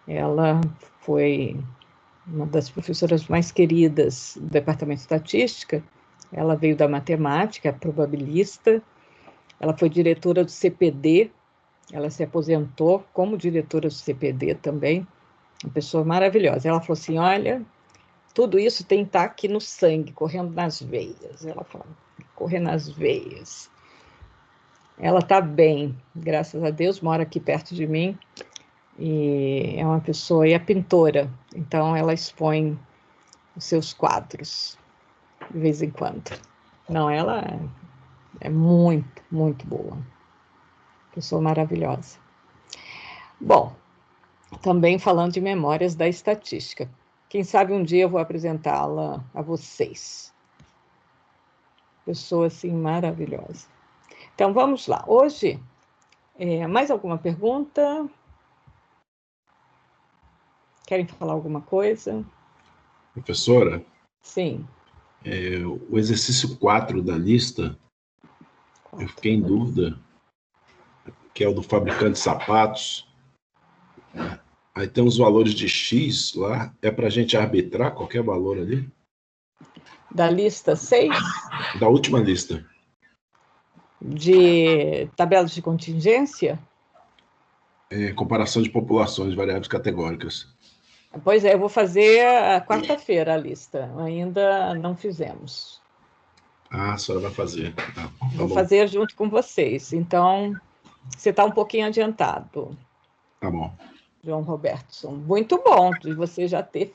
Ela foi uma das professoras mais queridas do Departamento de Estatística. Ela veio da matemática, probabilista. Ela foi diretora do CPD. Ela se aposentou como diretora do CPD também. Uma pessoa maravilhosa. Ela falou assim, olha, tudo isso tem que estar aqui no sangue, correndo nas veias. Ela falou, correr nas veias. Ela está bem, graças a Deus, mora aqui perto de mim. E é uma pessoa, e é pintora, então ela expõe os seus quadros de vez em quando. Não, ela é muito, muito boa. Pessoa maravilhosa. Bom, também falando de memórias da estatística. Quem sabe um dia eu vou apresentá-la a vocês. Pessoa, assim, maravilhosa. Então, vamos lá. Hoje, mais alguma pergunta? Querem falar alguma coisa? Professora? Sim. O exercício 4 da lista, eu fiquei em dúvida, que é o do fabricante de sapatos. Aí tem os valores de X lá, é para a gente arbitrar qualquer valor ali? Da lista 6? Da última lista. De tabelas de contingência? Comparação de populações, variáveis categóricas. Pois é, eu vou fazer a quarta-feira a lista, ainda não fizemos. Ah, a senhora vai fazer. Tá Vou bom. fazer junto com vocês, então você está um pouquinho adiantado. Tá bom. João Robertson. Muito bom de você já ter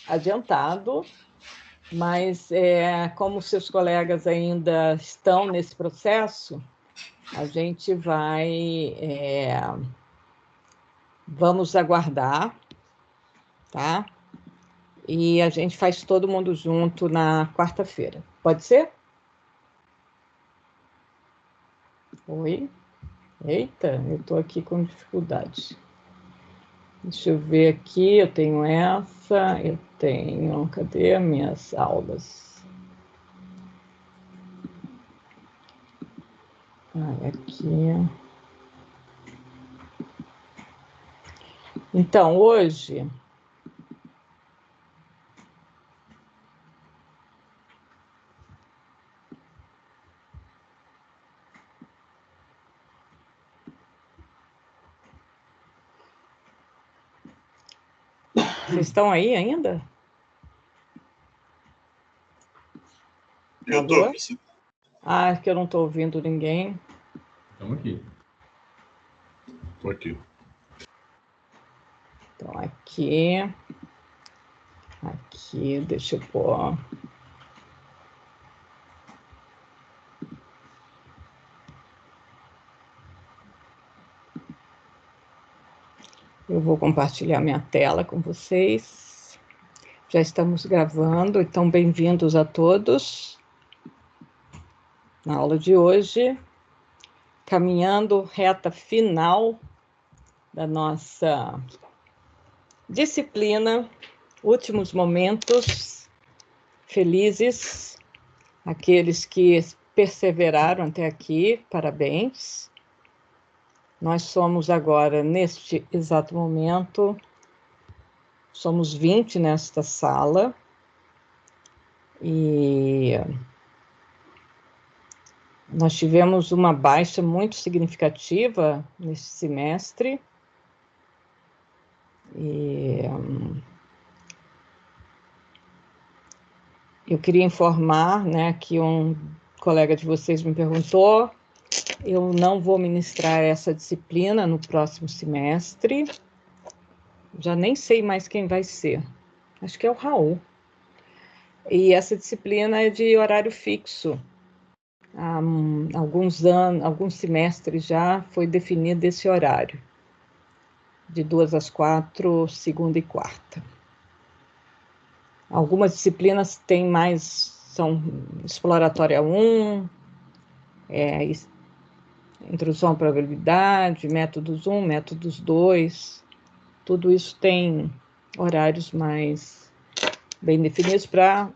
adiantado, mas como seus colegas ainda estão nesse processo, a gente vamos aguardar, tá? E a gente faz todo mundo junto na quarta-feira. Pode ser? Oi? Eita, eu estou aqui com dificuldade. Deixa eu ver aqui, eu tenho essa, eu tenho... Cadê as minhas aulas? Aqui. Então, hoje... Vocês estão aí ainda? Eu estou aqui, sim. Ah, que eu não estou ouvindo ninguém. Estamos aqui. Estou aqui. Então, aqui, deixa eu pôr. Eu vou compartilhar minha tela com vocês. Já estamos gravando, então bem-vindos a todos. Na aula de hoje, caminhando reta final da nossa disciplina, últimos momentos felizes, aqueles que perseveraram até aqui, parabéns. Nós somos agora, neste exato momento, somos 20 nesta sala, e nós tivemos uma baixa muito significativa neste semestre, e eu queria informar, né, que um colega de vocês me perguntou, eu não vou ministrar essa disciplina no próximo semestre, já nem sei mais quem vai ser, acho que é o Raul. E essa disciplina é de horário fixo. Há alguns anos, alguns semestres já foi definido esse horário, de 2 às 4, segunda e quarta. Algumas disciplinas têm mais, são exploratória 1, introdução à probabilidade, métodos 1, métodos 2, tudo isso tem horários mais bem definidos para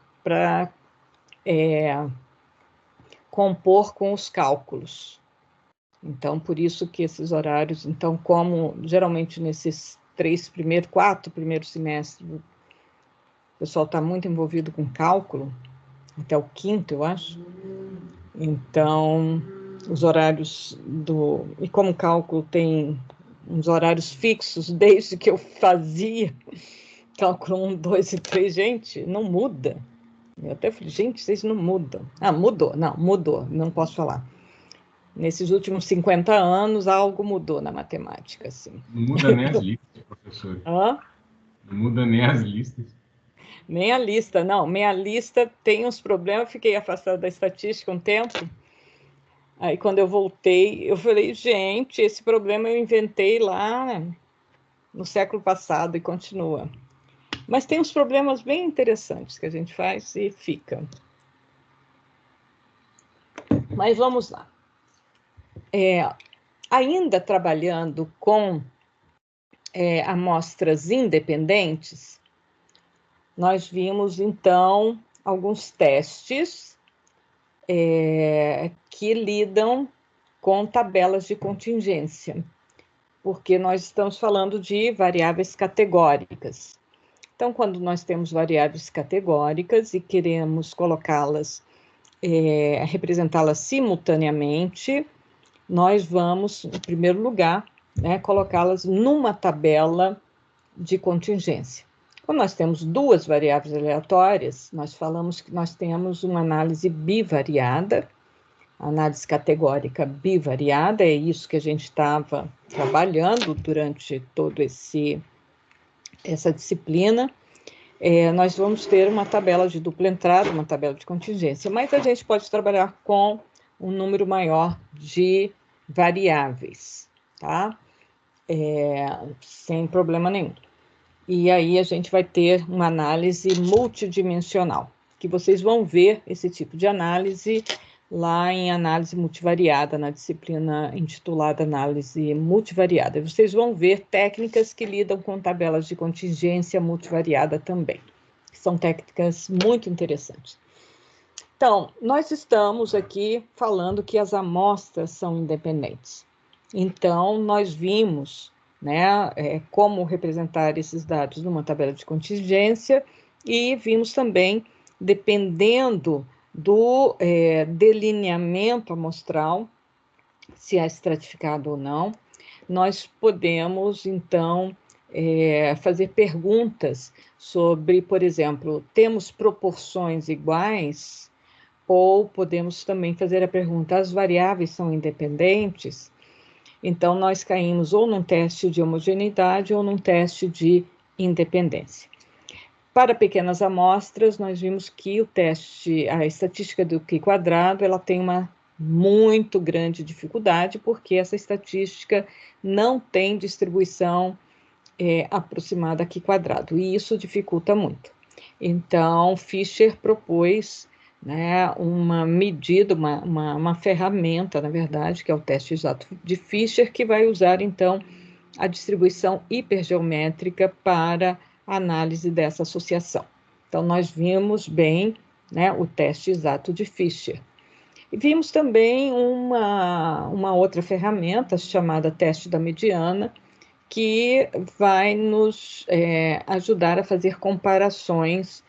compor com os cálculos. Então, por isso que esses horários, então, como geralmente nesses 4 primeiros semestres, o pessoal está muito envolvido com cálculo, até o 5º, eu acho. Então, os horários e como cálculo tem uns horários fixos, desde que eu fazia cálculo 1, 2 e 3, gente, não muda. Eu até falei, gente, vocês não mudam. Mudou, não posso falar. Nesses últimos 50 anos, algo mudou na matemática, assim. Não muda nem as listas, professor. Hã? Não muda nem as listas. Nem a lista, não. Minha lista tem uns problemas, fiquei afastada da estatística um tempo. Aí, quando eu voltei, eu falei, gente, esse problema eu inventei lá no século passado e continua. Mas tem uns problemas bem interessantes que a gente faz e fica. Mas vamos lá. Ainda trabalhando com amostras independentes, nós vimos, então, alguns testes que lidam com tabelas de contingência, porque nós estamos falando de variáveis categóricas. Então, quando nós temos variáveis categóricas e queremos colocá-las, representá-las simultaneamente, nós vamos, em primeiro lugar, colocá-las numa tabela de contingência. Quando nós temos duas variáveis aleatórias, nós falamos que nós temos uma análise bivariada, análise categórica bivariada, é isso que a gente estava trabalhando durante toda essa disciplina. Nós vamos ter uma tabela de dupla entrada, uma tabela de contingência, mas a gente pode trabalhar com um número maior de variáveis, tá? Sem problema nenhum. E aí a gente vai ter uma análise multidimensional, que vocês vão ver esse tipo de análise lá em análise multivariada, na disciplina intitulada análise multivariada. Vocês vão ver técnicas que lidam com tabelas de contingência multivariada também, que são técnicas muito interessantes. Então, nós estamos aqui falando que as amostras são independentes. Então, nós vimos, como representar esses dados numa tabela de contingência e vimos também, dependendo do delineamento amostral, se é estratificado ou não, nós podemos, então, fazer perguntas sobre, por exemplo, temos proporções iguais? Ou podemos também fazer a pergunta, as variáveis são independentes? Então, nós caímos ou num teste de homogeneidade ou num teste de independência. Para pequenas amostras, nós vimos que a estatística do Q², ela tem uma muito grande dificuldade, porque essa estatística não tem distribuição aproximada a Q², e isso dificulta muito. Então, Fischer propôs uma medida, uma ferramenta, na verdade, que é o teste exato de Fischer, que vai usar, então, a distribuição hipergeométrica para análise dessa associação. Então, nós vimos bem o teste exato de Fischer. E vimos também uma outra ferramenta chamada teste da mediana, que vai nos ajudar a fazer comparações,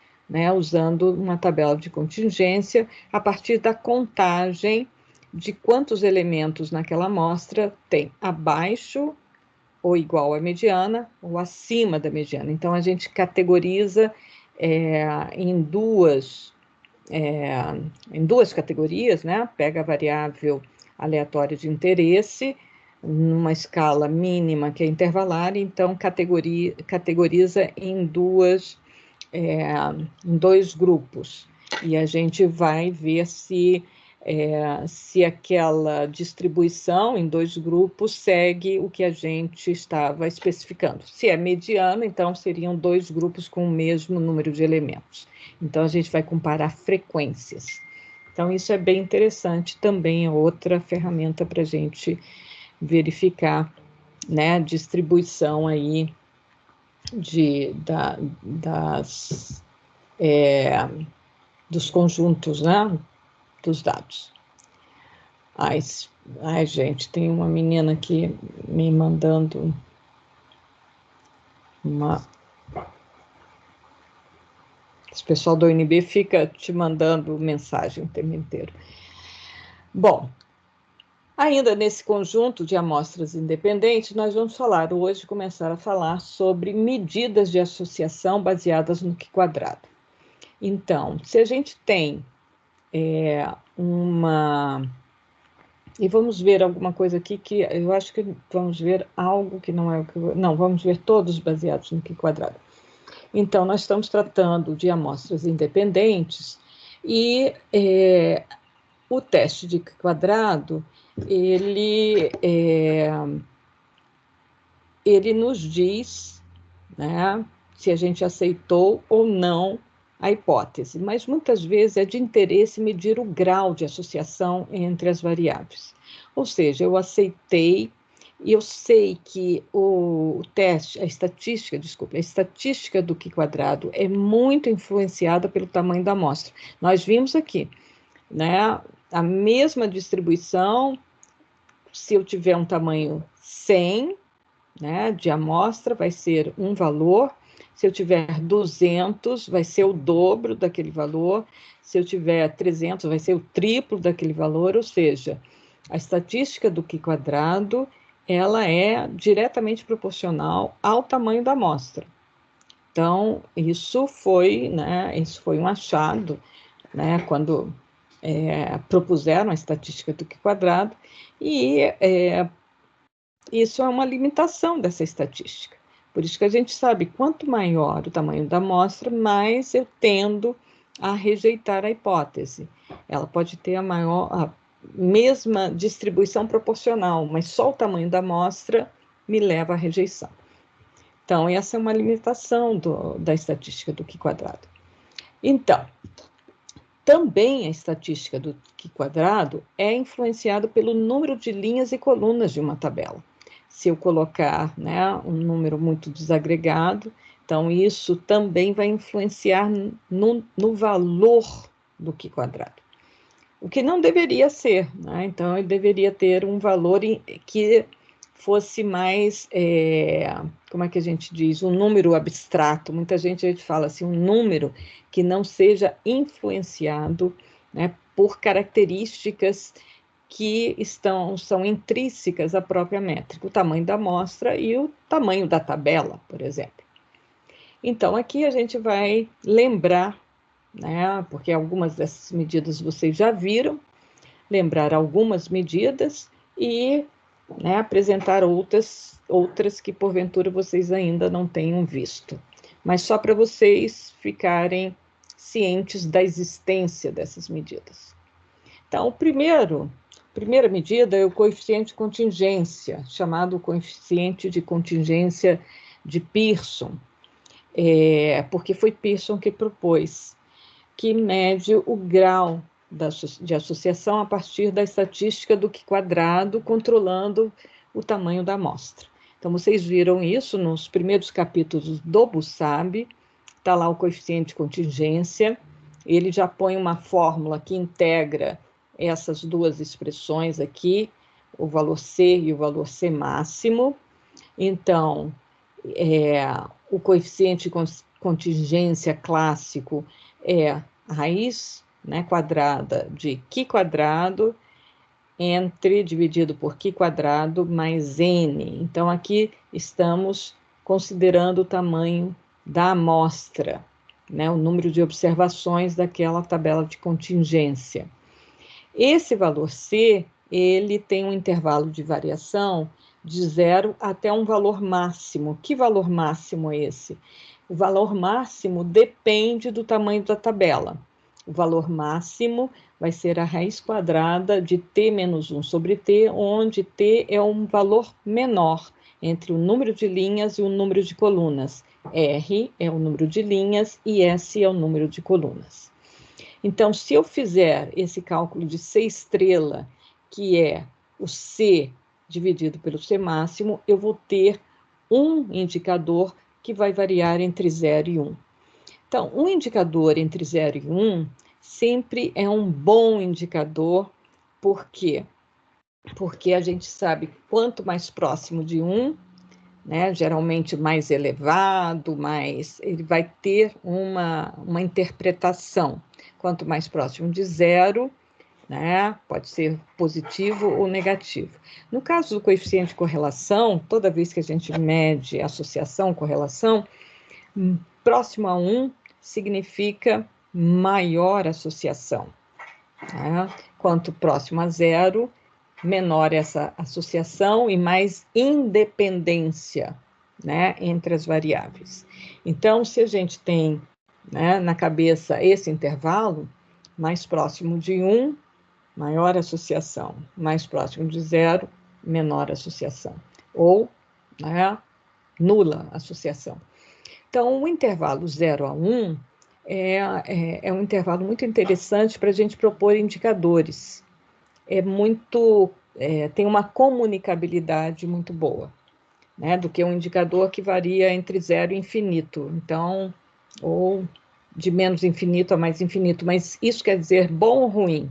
usando uma tabela de contingência, a partir da contagem de quantos elementos naquela amostra tem abaixo ou igual à mediana, ou acima da mediana. Então, a gente categoriza em duas categorias, Pega a variável aleatória de interesse, numa escala mínima que é intervalar, então categoriza em dois grupos. E a gente vai ver se aquela distribuição em dois grupos segue o que a gente estava especificando. Se é mediana, então seriam dois grupos com o mesmo número de elementos. Então, a gente vai comparar frequências. Então, isso é bem interessante, também é outra ferramenta para a gente verificar a distribuição aí dos conjuntos, dos dados. Ai, gente, tem uma menina aqui me mandando Esse pessoal do UNB fica te mandando mensagem o tempo inteiro. Bom, ainda nesse conjunto de amostras independentes, nós vamos começar a falar sobre medidas de associação baseadas no Q². Então, se a gente tem E vamos ver alguma coisa aqui que eu acho que vamos ver algo que não é o que... Não, vamos ver todos baseados no Q². Então, nós estamos tratando de amostras independentes e o teste de Q², ele nos diz, né, se a gente aceitou ou não a hipótese, mas muitas vezes é de interesse medir o grau de associação entre as variáveis. Ou seja, eu aceitei e eu sei que a estatística do Q² é muito influenciada pelo tamanho da amostra. Nós vimos aqui, né, a mesma distribuição, se eu tiver um tamanho 100, né, de amostra, vai ser um valor. Se eu tiver 200, vai ser o dobro daquele valor. Se eu tiver 300, vai ser o triplo daquele valor. Ou seja, a estatística do Q², ela é diretamente proporcional ao tamanho da amostra. Então, isso foi um achado, né, quando propuseram a estatística do Q², e isso é uma limitação dessa estatística. Por isso que a gente sabe, quanto maior o tamanho da amostra, mais eu tendo a rejeitar a hipótese. Ela pode ter a mesma distribuição proporcional, mas só o tamanho da amostra me leva à rejeição. Então, essa é uma limitação da estatística do Q². Então, também a estatística do Q² é influenciada pelo número de linhas e colunas de uma tabela. Se eu colocar, né, um número muito desagregado, então isso também vai influenciar no valor do Q². O que não deveria ser, né? Então ele deveria ter um valor que fosse mais, como é que a gente diz, um número abstrato. Muita gente fala assim, um número que não seja influenciado, né, por características que são intrínsecas à própria métrica, o tamanho da amostra e o tamanho da tabela, por exemplo. Então, aqui a gente vai lembrar, né, porque algumas dessas medidas vocês já viram, lembrar algumas medidas e, né, apresentar outras que porventura vocês ainda não tenham visto. Mas só para vocês ficarem cientes da existência dessas medidas. Então, a primeira medida é o coeficiente de contingência, chamado coeficiente de contingência de Pearson, porque foi Pearson que propôs, que mede o grau de associação a partir da estatística do Q², controlando o tamanho da amostra. Então, vocês viram isso nos primeiros capítulos do BUSAB, está lá o coeficiente de contingência, ele já põe uma fórmula que integra essas duas expressões aqui, o valor C e o valor C máximo. Então, o coeficiente de contingência clássico é a raiz, né, quadrada de Q² dividido por Q² mais N. Então, aqui estamos considerando o tamanho da amostra, né, o número de observações daquela tabela de contingência. Esse valor C, ele tem um intervalo de variação de 0 até um valor máximo. Que valor máximo é esse? O valor máximo depende do tamanho da tabela. O valor máximo vai ser a raiz quadrada de t menos 1 sobre t, onde t é um valor menor entre o número de linhas e o número de colunas. R é o número de linhas e S é o número de colunas. Então, se eu fizer esse cálculo de C estrela, que é o C dividido pelo C máximo, eu vou ter um indicador que vai variar entre 0 e 1. Então, um indicador entre 0 e 1 sempre é um bom indicador. Por quê? Porque a gente sabe quanto mais próximo de 1, né? Geralmente mais elevado, ele vai ter uma interpretação. Quanto mais próximo de zero, né? Pode ser positivo ou negativo. No caso do coeficiente de correlação, toda vez que a gente mede associação, correlação, próximo a 1 significa maior associação, né? Quanto próximo a 0, menor essa associação e mais independência, né, entre as variáveis. Então, se a gente tem, né, na cabeça esse intervalo, mais próximo de 1, maior associação, mais próximo de 0, menor associação, ou, né, nula associação. Então, o intervalo 0 a 1 é um intervalo muito interessante para a gente propor indicadores. Tem uma comunicabilidade muito boa, né, do que um indicador que varia entre 0 e infinito. Então, ou de menos infinito a mais infinito, mas isso quer dizer bom ou ruim?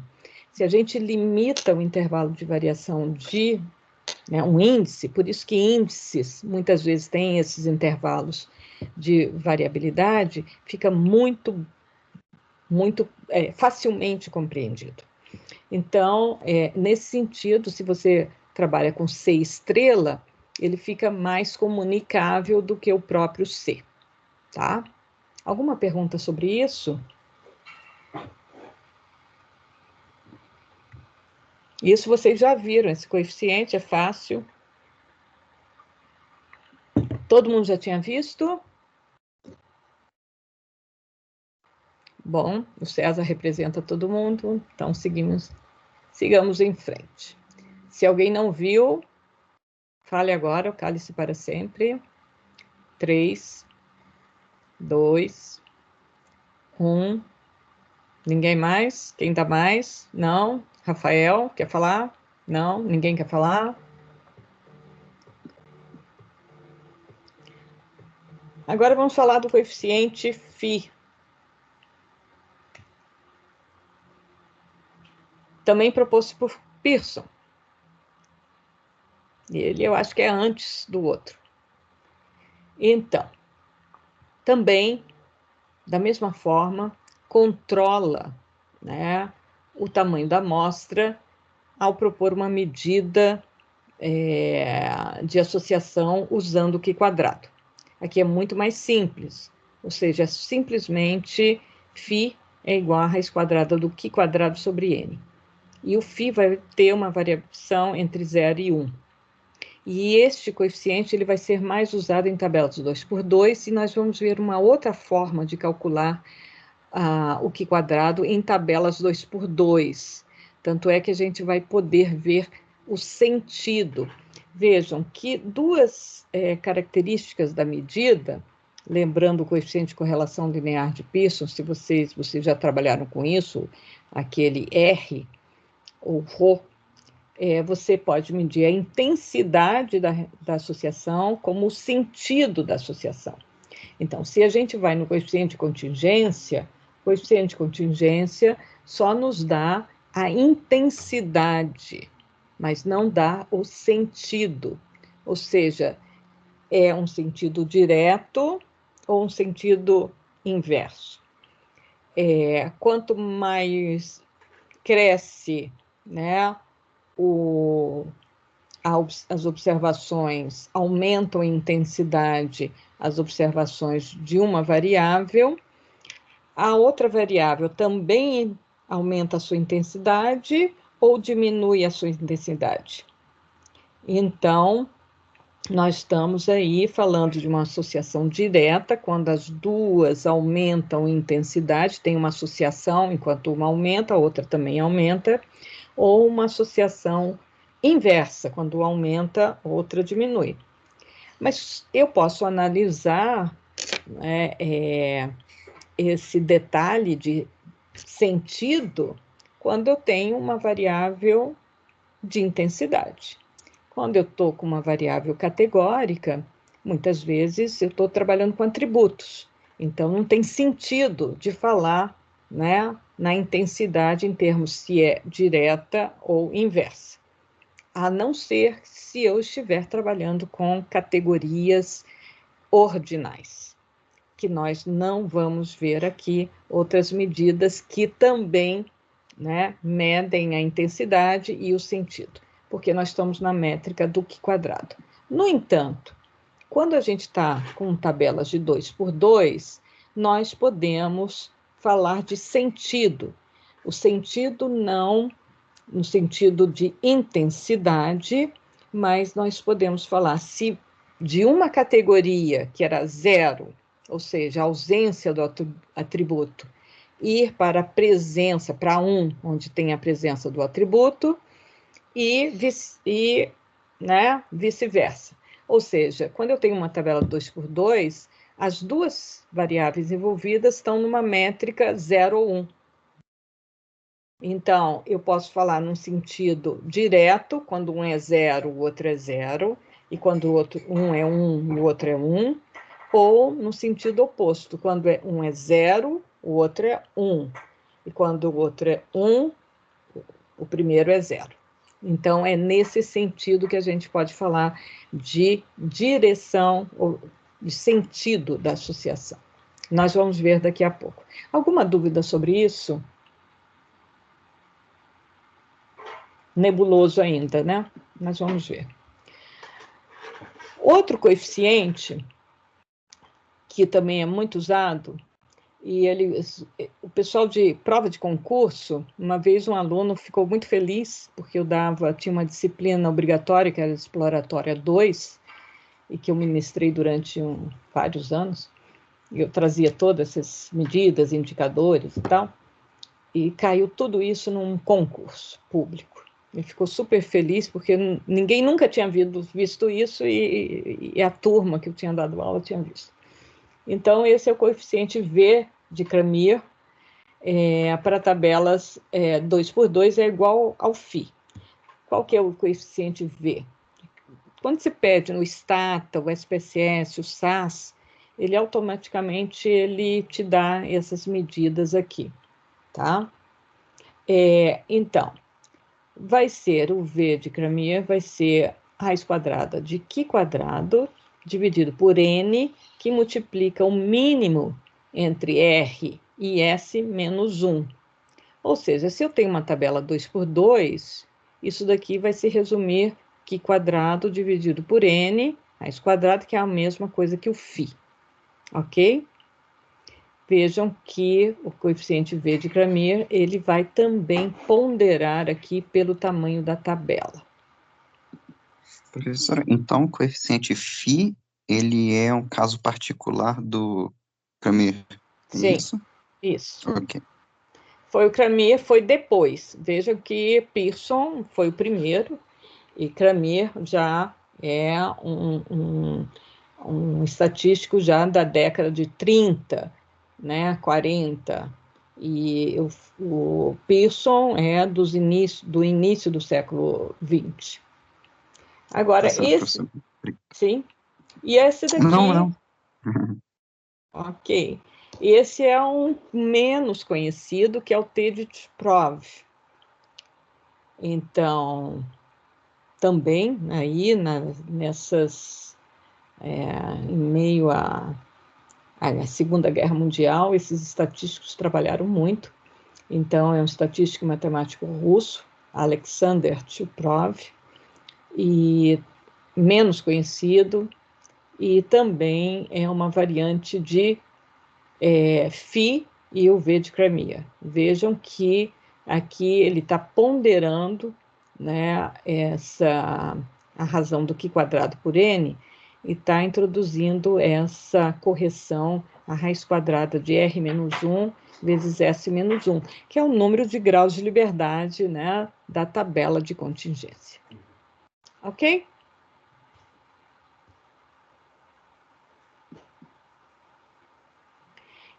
Se a gente limita o intervalo de variação de, né, um índice, por isso que índices muitas vezes têm esses intervalos de variabilidade, fica muito facilmente compreendido. Então, nesse sentido, se você trabalha com C estrela, ele fica mais comunicável do que o próprio C, tá? Alguma pergunta sobre isso? Isso vocês já viram, esse coeficiente é fácil. Todo mundo já tinha visto? Bom, o César representa todo mundo, então sigamos em frente. Se alguém não viu, fale agora, o cálice para sempre. 3, 2, 1. Ninguém mais? Quem dá mais? Não? Rafael, quer falar? Não? Ninguém quer falar? Agora vamos falar do coeficiente φ. Também proposto por Pearson. Ele, eu acho que é antes do outro. Então, também, da mesma forma, controla, né, o tamanho da amostra ao propor uma medida de associação usando o Q². Aqui é muito mais simples, ou seja, simplesmente φ é igual a raiz quadrada do Q² sobre n. E o φ vai ter uma variação entre 0 e 1. E este coeficiente ele vai ser mais usado em tabelas 2×2, e nós vamos ver uma outra forma de calcular o Q² em tabelas 2×2. Tanto é que a gente vai poder ver o sentido. Vejam que duas características da medida, lembrando o coeficiente de correlação linear de Pearson, se vocês já trabalharam com isso, aquele R ou Rho, você pode medir a intensidade da associação como o sentido da associação. Então, se a gente vai no coeficiente de contingência, o coeficiente de contingência só nos dá a intensidade, mas não dá o sentido. Ou seja, é um sentido direto ou um sentido inverso. Quanto mais cresce, né, as observações aumentam em intensidade, as observações de uma variável, a outra variável também aumenta a sua intensidade ou diminui a sua intensidade. Então, nós estamos aí falando de uma associação direta, quando as duas aumentam em intensidade, tem uma associação, enquanto uma aumenta, a outra também aumenta, ou uma associação inversa, quando aumenta, outra diminui. Mas eu posso analisar, né, esse detalhe de sentido quando eu tenho uma variável de intensidade. Quando eu estou com uma variável categórica, muitas vezes eu estou trabalhando com atributos, então não tem sentido de falar, né, na intensidade em termos se é direta ou inversa. a não ser se eu estiver trabalhando com categorias ordinais, que nós não vamos ver aqui outras medidas que também, né, medem a intensidade e o sentido, porque nós estamos na métrica do Qi quadrado. No entanto, quando a gente está com tabelas de 2 por 2, nós podemos falar de sentido. O sentido não no sentido de intensidade, mas nós podemos falar se de uma categoria que era 0, ou seja, a ausência do atributo, ir para a presença, para 1, onde tem a presença do atributo, e né, vice-versa. Ou seja, quando eu tenho uma tabela 2 por 2, as duas variáveis envolvidas estão numa métrica 0 ou 1. Então, eu posso falar num sentido direto, quando um é 0, o outro é 0, e quando o outro, um é 1 e o outro é 1, ou no sentido oposto, quando um é 0, o outro é 1, e quando o outro é 1, o primeiro é 0. Então, é nesse sentido que a gente pode falar de direção, ou de sentido da associação. Nós vamos ver daqui a pouco. Alguma dúvida sobre isso? Nebuloso ainda, né? Mas vamos ver. Outro coeficiente, que também é muito usado, e o pessoal de prova de concurso, uma vez um aluno ficou muito feliz, porque tinha uma disciplina obrigatória, que era a exploratória 2, e que eu ministrei durante vários anos, e eu trazia todas essas medidas, indicadores e tal, e caiu tudo isso num concurso público. Ele ficou super feliz, porque ninguém nunca tinha visto isso, e a turma que eu tinha dado aula tinha visto. Então, esse é o coeficiente V de Cramér, para tabelas 2 por 2 é igual ao φ. Qual que é o coeficiente V? Quando se pede no Stata, o SPSS, o SAS, ele automaticamente te dá essas medidas aqui, tá? Então, vai ser o V de Cramér, vai ser raiz quadrada de Qi quadrado, dividido por N, que multiplica o mínimo entre R e S menos 1. Ou seja, se eu tenho uma tabela 2 por 2, isso daqui vai se resumir Qi quadrado dividido por N, raiz quadrada, que é a mesma coisa que o φ. Ok? Vejam que o coeficiente V de Cramér, ele vai também ponderar aqui pelo tamanho da tabela. Professora, então o coeficiente φ, ele é um caso particular do Cramér, Sim, isso? Isso. Ok. O Cramér foi depois. Vejam que Pearson foi o primeiro, e Cramér já é um estatístico já da década de 30, né, 40, e o Pearson é do início do século 20. Agora, sim, e esse daqui... Não. Ok, esse é um menos conhecido, que é o Tedeschi-Prove. Então, também aí em meio à Segunda Guerra Mundial, esses estatísticos trabalharam muito. Então, é um estatístico matemático russo, Alexander Chuprov, e menos conhecido, e também é uma variante de φ e o V de Cramér. Vejam que aqui ele está ponderando, né, a razão do Qi quadrado por N, e está introduzindo essa correção, a raiz quadrada de R menos 1 vezes S menos 1, que é o número de graus de liberdade, né, da tabela de contingência. Ok?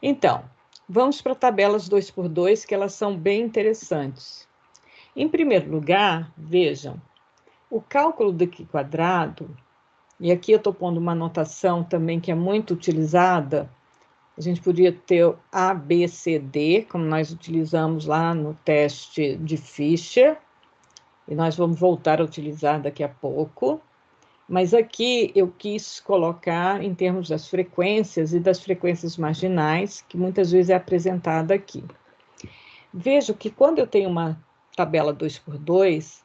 Então, vamos para tabelas 2 por 2, que elas são bem interessantes. Em primeiro lugar, vejam, o cálculo do Qi quadrado, e aqui eu estou pondo uma notação também que é muito utilizada, a gente podia ter A, B, C, D, como nós utilizamos lá no teste de Fischer, e nós vamos voltar a utilizar daqui a pouco, mas aqui eu quis colocar em termos das frequências e das frequências marginais, que muitas vezes é apresentada aqui. Vejo que quando eu tenho uma tabela 2x2,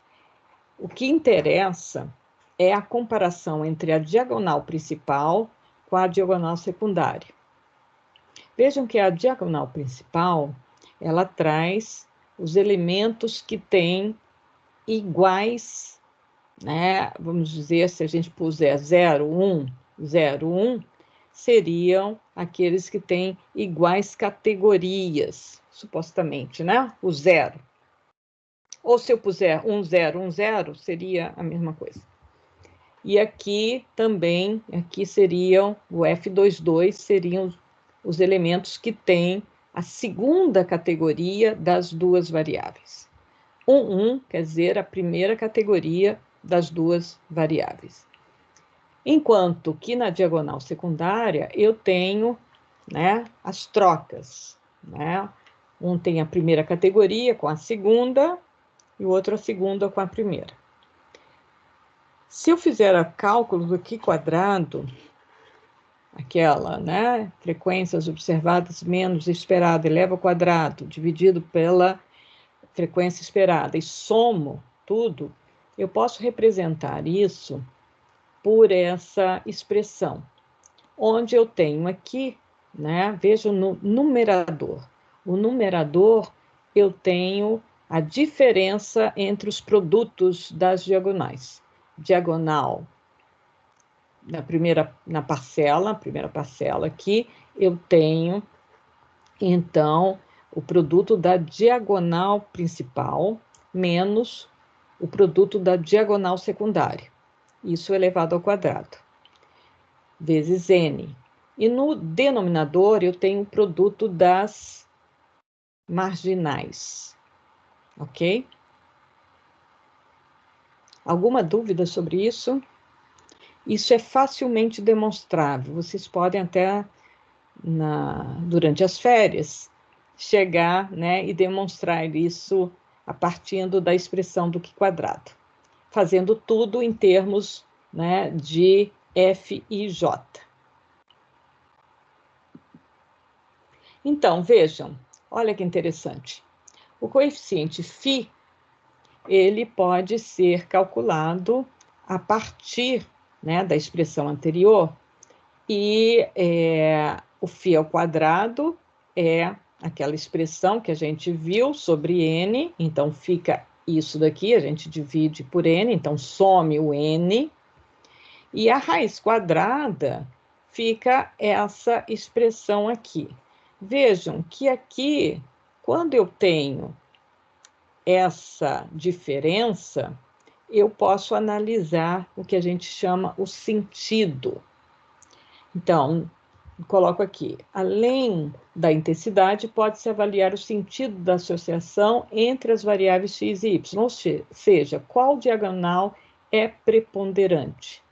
o que interessa é a comparação entre a diagonal principal com a diagonal secundária. Vejam que a diagonal principal, ela traz os elementos que têm iguais, né? Vamos dizer, se a gente puser 0, 1, 0, 1, seriam aqueles que têm iguais categorias, supostamente, né? O 0. Ou se eu puser 1, 0, 1, 0, seria a mesma coisa. E aqui também, aqui seriam, o F22 seriam os elementos que têm a segunda categoria das duas variáveis. 1 quer dizer a primeira categoria das duas variáveis. Enquanto que na diagonal secundária eu tenho, né, as trocas, né? Um tem a primeira categoria com a segunda e o outro a segunda com a primeira. Se eu fizer o cálculo do Q quadrado, aquela, né, frequências observadas menos esperada eleva ao quadrado, dividido pela frequência esperada, e somo tudo, eu posso representar isso por essa expressão, onde eu tenho aqui, né, veja no numerador. O numerador, eu tenho a diferença entre os produtos das diagonais. Diagonal na primeira parcela aqui, eu tenho, então, o produto da diagonal principal menos o produto da diagonal secundária. Isso elevado ao quadrado, vezes n. E no denominador, eu tenho o produto das marginais. Ok? Alguma dúvida sobre isso? Isso é facilmente demonstrável. Vocês podem até, durante as férias, chegar, né, e demonstrar isso a partir da expressão do Q quadrado, fazendo tudo em termos, né, de F e J. Então, vejam, olha que interessante. O coeficiente φ, ele pode ser calculado a partir, né, da expressão anterior, e o φ ao quadrado é aquela expressão que a gente viu sobre n, então fica isso daqui, a gente divide por n, então some o n, e a raiz quadrada fica essa expressão aqui. Vejam que aqui, quando eu tenho essa diferença, eu posso analisar o que a gente chama o sentido. Então, coloco aqui, além da intensidade, pode-se avaliar o sentido da associação entre as variáveis x e y, ou seja, qual diagonal é preponderante.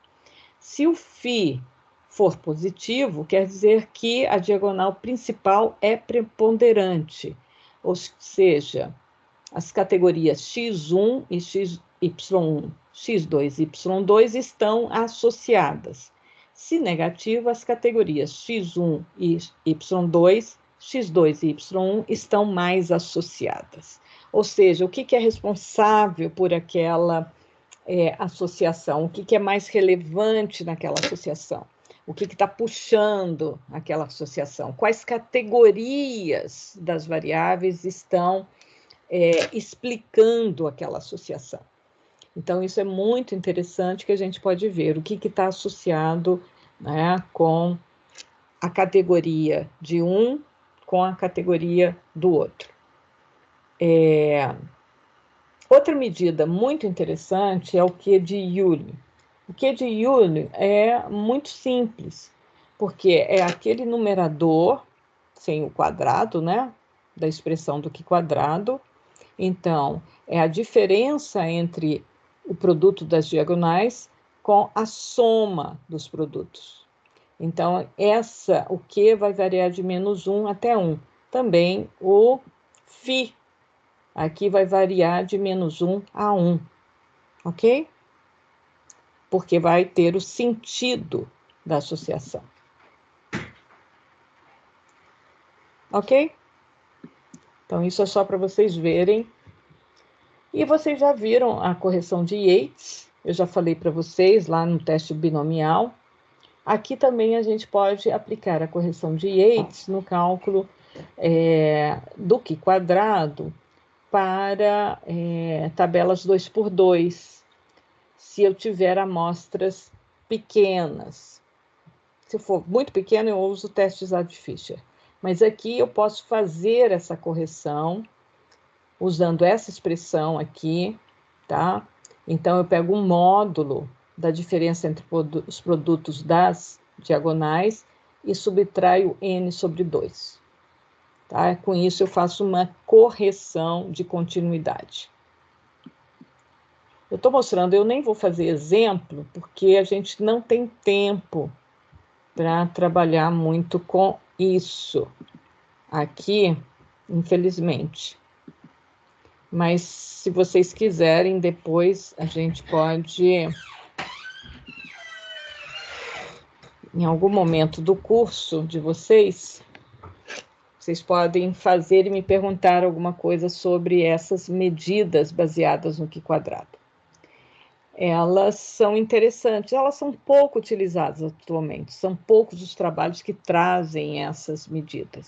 Se o φ for positivo, quer dizer que a diagonal principal é preponderante, ou seja, as categorias x1 e xy1, x2 e y2 estão associadas. Se negativo, as categorias x1 e y2, x2 e y1 estão mais associadas. Ou seja, o que é responsável por aquela associação? O que é mais relevante naquela associação? O que está puxando aquela associação? Quais categorias das variáveis estão explicando aquela associação? Então, isso é muito interessante, que a gente pode ver o que está associado, né, com a categoria de um com a categoria do outro. Outra medida muito interessante é o Q de Joule. O Q de Joule é muito simples, porque é aquele numerador sem o quadrado, né, da expressão do Q quadrado. Então, é a diferença entre o produto das diagonais com a soma dos produtos. Então, o Q vai variar de -1 até 1. Também o φ aqui vai variar de -1 a 1. ok? Porque vai ter o sentido da associação. Ok? Então, isso é só para vocês verem. E vocês já viram a correção de Yates. Eu já falei para vocês lá no teste binomial. Aqui também a gente pode aplicar a correção de Yates no cálculo do Q quadrado para tabelas 2x2, se eu tiver amostras pequenas. Se for muito pequeno, eu uso o teste Zad-Fischer. Mas aqui eu posso fazer essa correção usando essa expressão aqui, tá? Então, eu pego um módulo da diferença entre os produtos das diagonais e subtraio n sobre 2. Tá? Com isso, eu faço uma correção de continuidade. Eu estou mostrando, eu nem vou fazer exemplo, porque a gente não tem tempo para trabalhar muito com isso aqui, infelizmente. Mas, se vocês quiserem, depois a gente pode, em algum momento do curso de vocês podem fazer e me perguntar alguma coisa sobre essas medidas baseadas no Q quadrado. Elas são interessantes, elas são pouco utilizadas atualmente, são poucos os trabalhos que trazem essas medidas.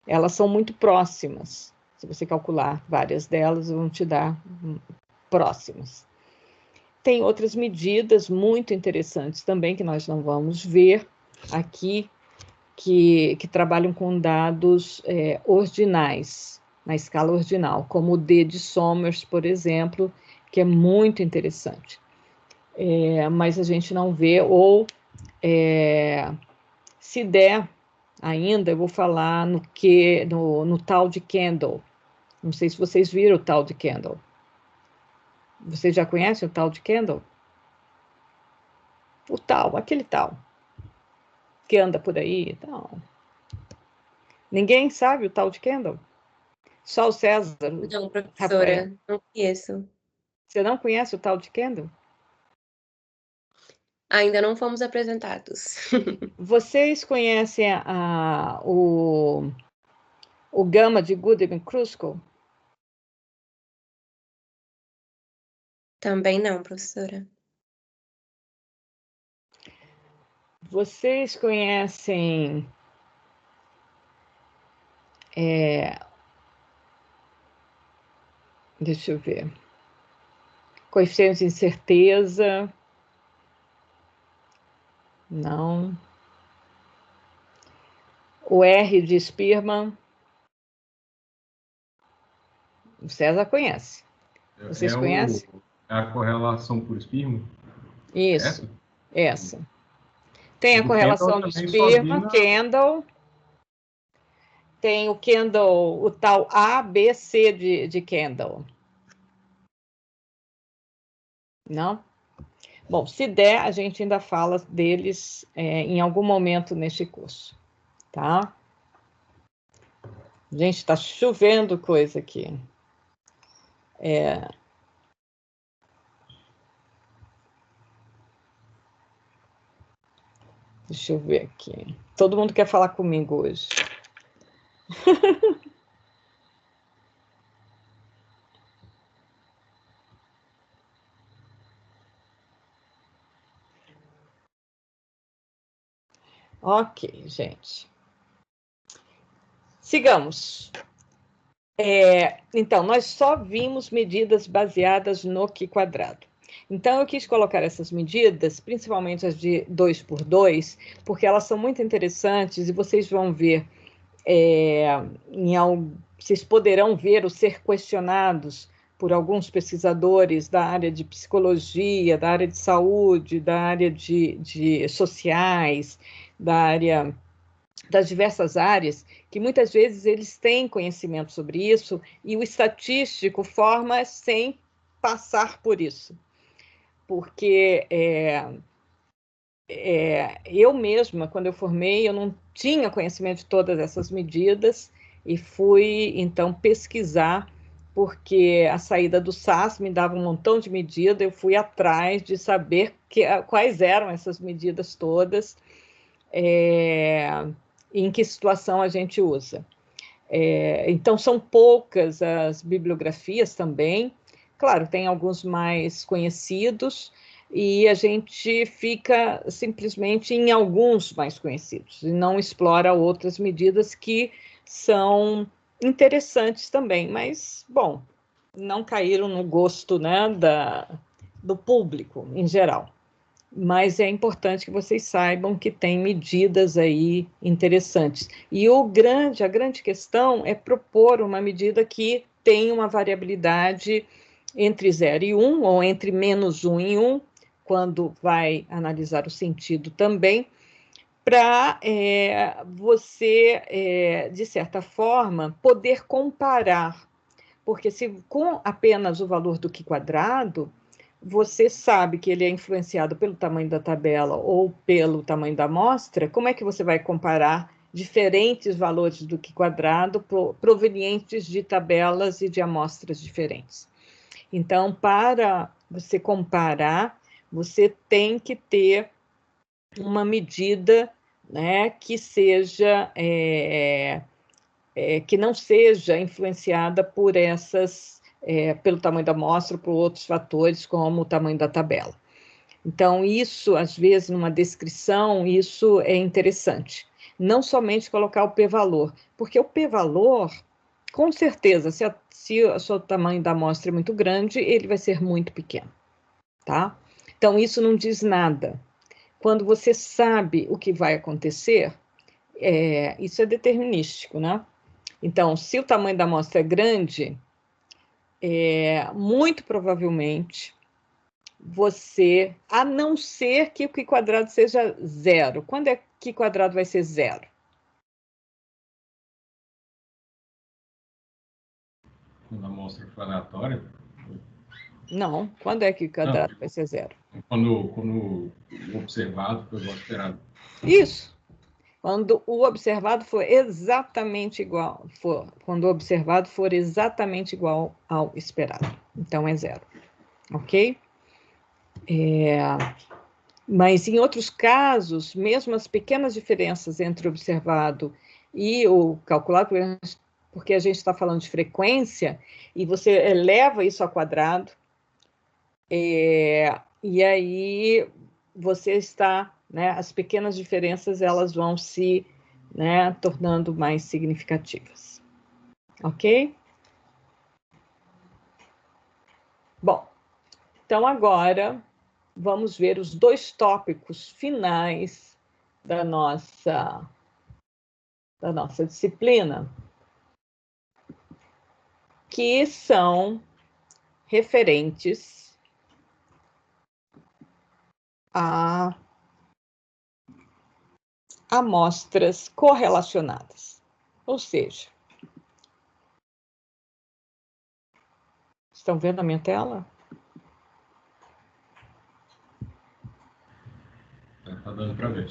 Elas são muito próximas. Se você calcular várias delas, vão te dar próximas. Tem outras medidas muito interessantes também, que nós não vamos ver aqui, que trabalham com dados ordinais, na escala ordinal, como o D de Somers, por exemplo, que é muito interessante. Mas a gente não vê, ou se der ainda, eu vou falar no tal de Kendall. Não sei se vocês viram o tal de Kendall. Vocês já conhecem o tal de Kendall? O tal, aquele tal, que anda por aí e tal. Ninguém sabe o tal de Kendall? Só o César? Não, professora, Rafael. não conheço. Você não conhece o tal de Kendall? Ainda não fomos apresentados. Vocês conhecem o gama de Goodman-Kruskal? Também não, professora. Vocês conhecem deixa eu ver, coeficientes de incerteza? Não. O R de Spearman? O César conhece. Vocês conhecem? A correlação por Spearman? Isso, essa. Tem a Do correlação Kendall de também Spearman, só vi Kendall. Tem o Kendall, o tal A, B, C de Kendall. Não? Bom, se der, a gente ainda fala deles em algum momento neste curso, tá? Gente, está chovendo coisa aqui. Deixa eu ver aqui. Todo mundo quer falar comigo hoje. Ok, gente. Sigamos. Então, nós só vimos medidas baseadas no Q quadrado. Então, eu quis colocar essas medidas, principalmente as de 2x2, porque elas são muito interessantes e vocês vão ver, vocês poderão ver ou ser questionados por alguns pesquisadores da área de psicologia, da área de saúde, da área de sociais, das diversas áreas, que muitas vezes eles têm conhecimento sobre isso e o estatístico forma sem passar por isso. Porque eu mesma, quando eu formei, eu não tinha conhecimento de todas essas medidas e fui, então, pesquisar porque a saída do SAS me dava um montão de medidas, eu fui atrás de saber quais eram essas medidas todas, em que situação a gente usa. Então, são poucas as bibliografias também. Claro, tem alguns mais conhecidos, e a gente fica simplesmente em alguns mais conhecidos, e não explora outras medidas que são interessantes também, mas, bom, não caíram no gosto, né, do público em geral. Mas é importante que vocês saibam que tem medidas aí interessantes. E a grande questão é propor uma medida que tenha uma variabilidade entre 0 e 1, ou entre -1 e 1, quando vai analisar o sentido também, para você, de certa forma, poder comparar. Porque se com apenas o valor do Q quadrado, você sabe que ele é influenciado pelo tamanho da tabela ou pelo tamanho da amostra, como é que você vai comparar diferentes valores do Q quadrado provenientes de tabelas e de amostras diferentes? Então, para você comparar, você tem que ter uma medida, né, que seja que não seja influenciada por pelo tamanho da amostra, por outros fatores, como o tamanho da tabela. Então, isso, às vezes, numa descrição, isso é interessante. Não somente colocar o p-valor, porque o p-valor, com certeza, se o seu tamanho da amostra é muito grande, ele vai ser muito pequeno, tá? Então, isso não diz nada. Quando você sabe o que vai acontecer, isso é determinístico, né? Então, se o tamanho da amostra é grande, muito provavelmente você, a não ser que o Q quadrado seja 0. Quando é que Q quadrado vai ser 0? Quando a amostra for aleatória? Não, quando é que Q quadrado vai ser 0? Quando o observado for igual ao esperado. Isso. Quando o observado for exatamente igual, quando o observado for exatamente igual ao esperado. Então, é 0. Ok? Mas, em outros casos, mesmo as pequenas diferenças entre o observado e o calculado, porque a gente está falando de frequência, e você eleva isso ao quadrado, e aí você está, né, as pequenas diferenças, elas vão se, né, tornando mais significativas. Ok? Bom, então agora vamos ver os 2 tópicos finais da nossa disciplina, que são referentes a amostras correlacionadas. Ou seja, estão vendo a minha tela? Está dando para ver.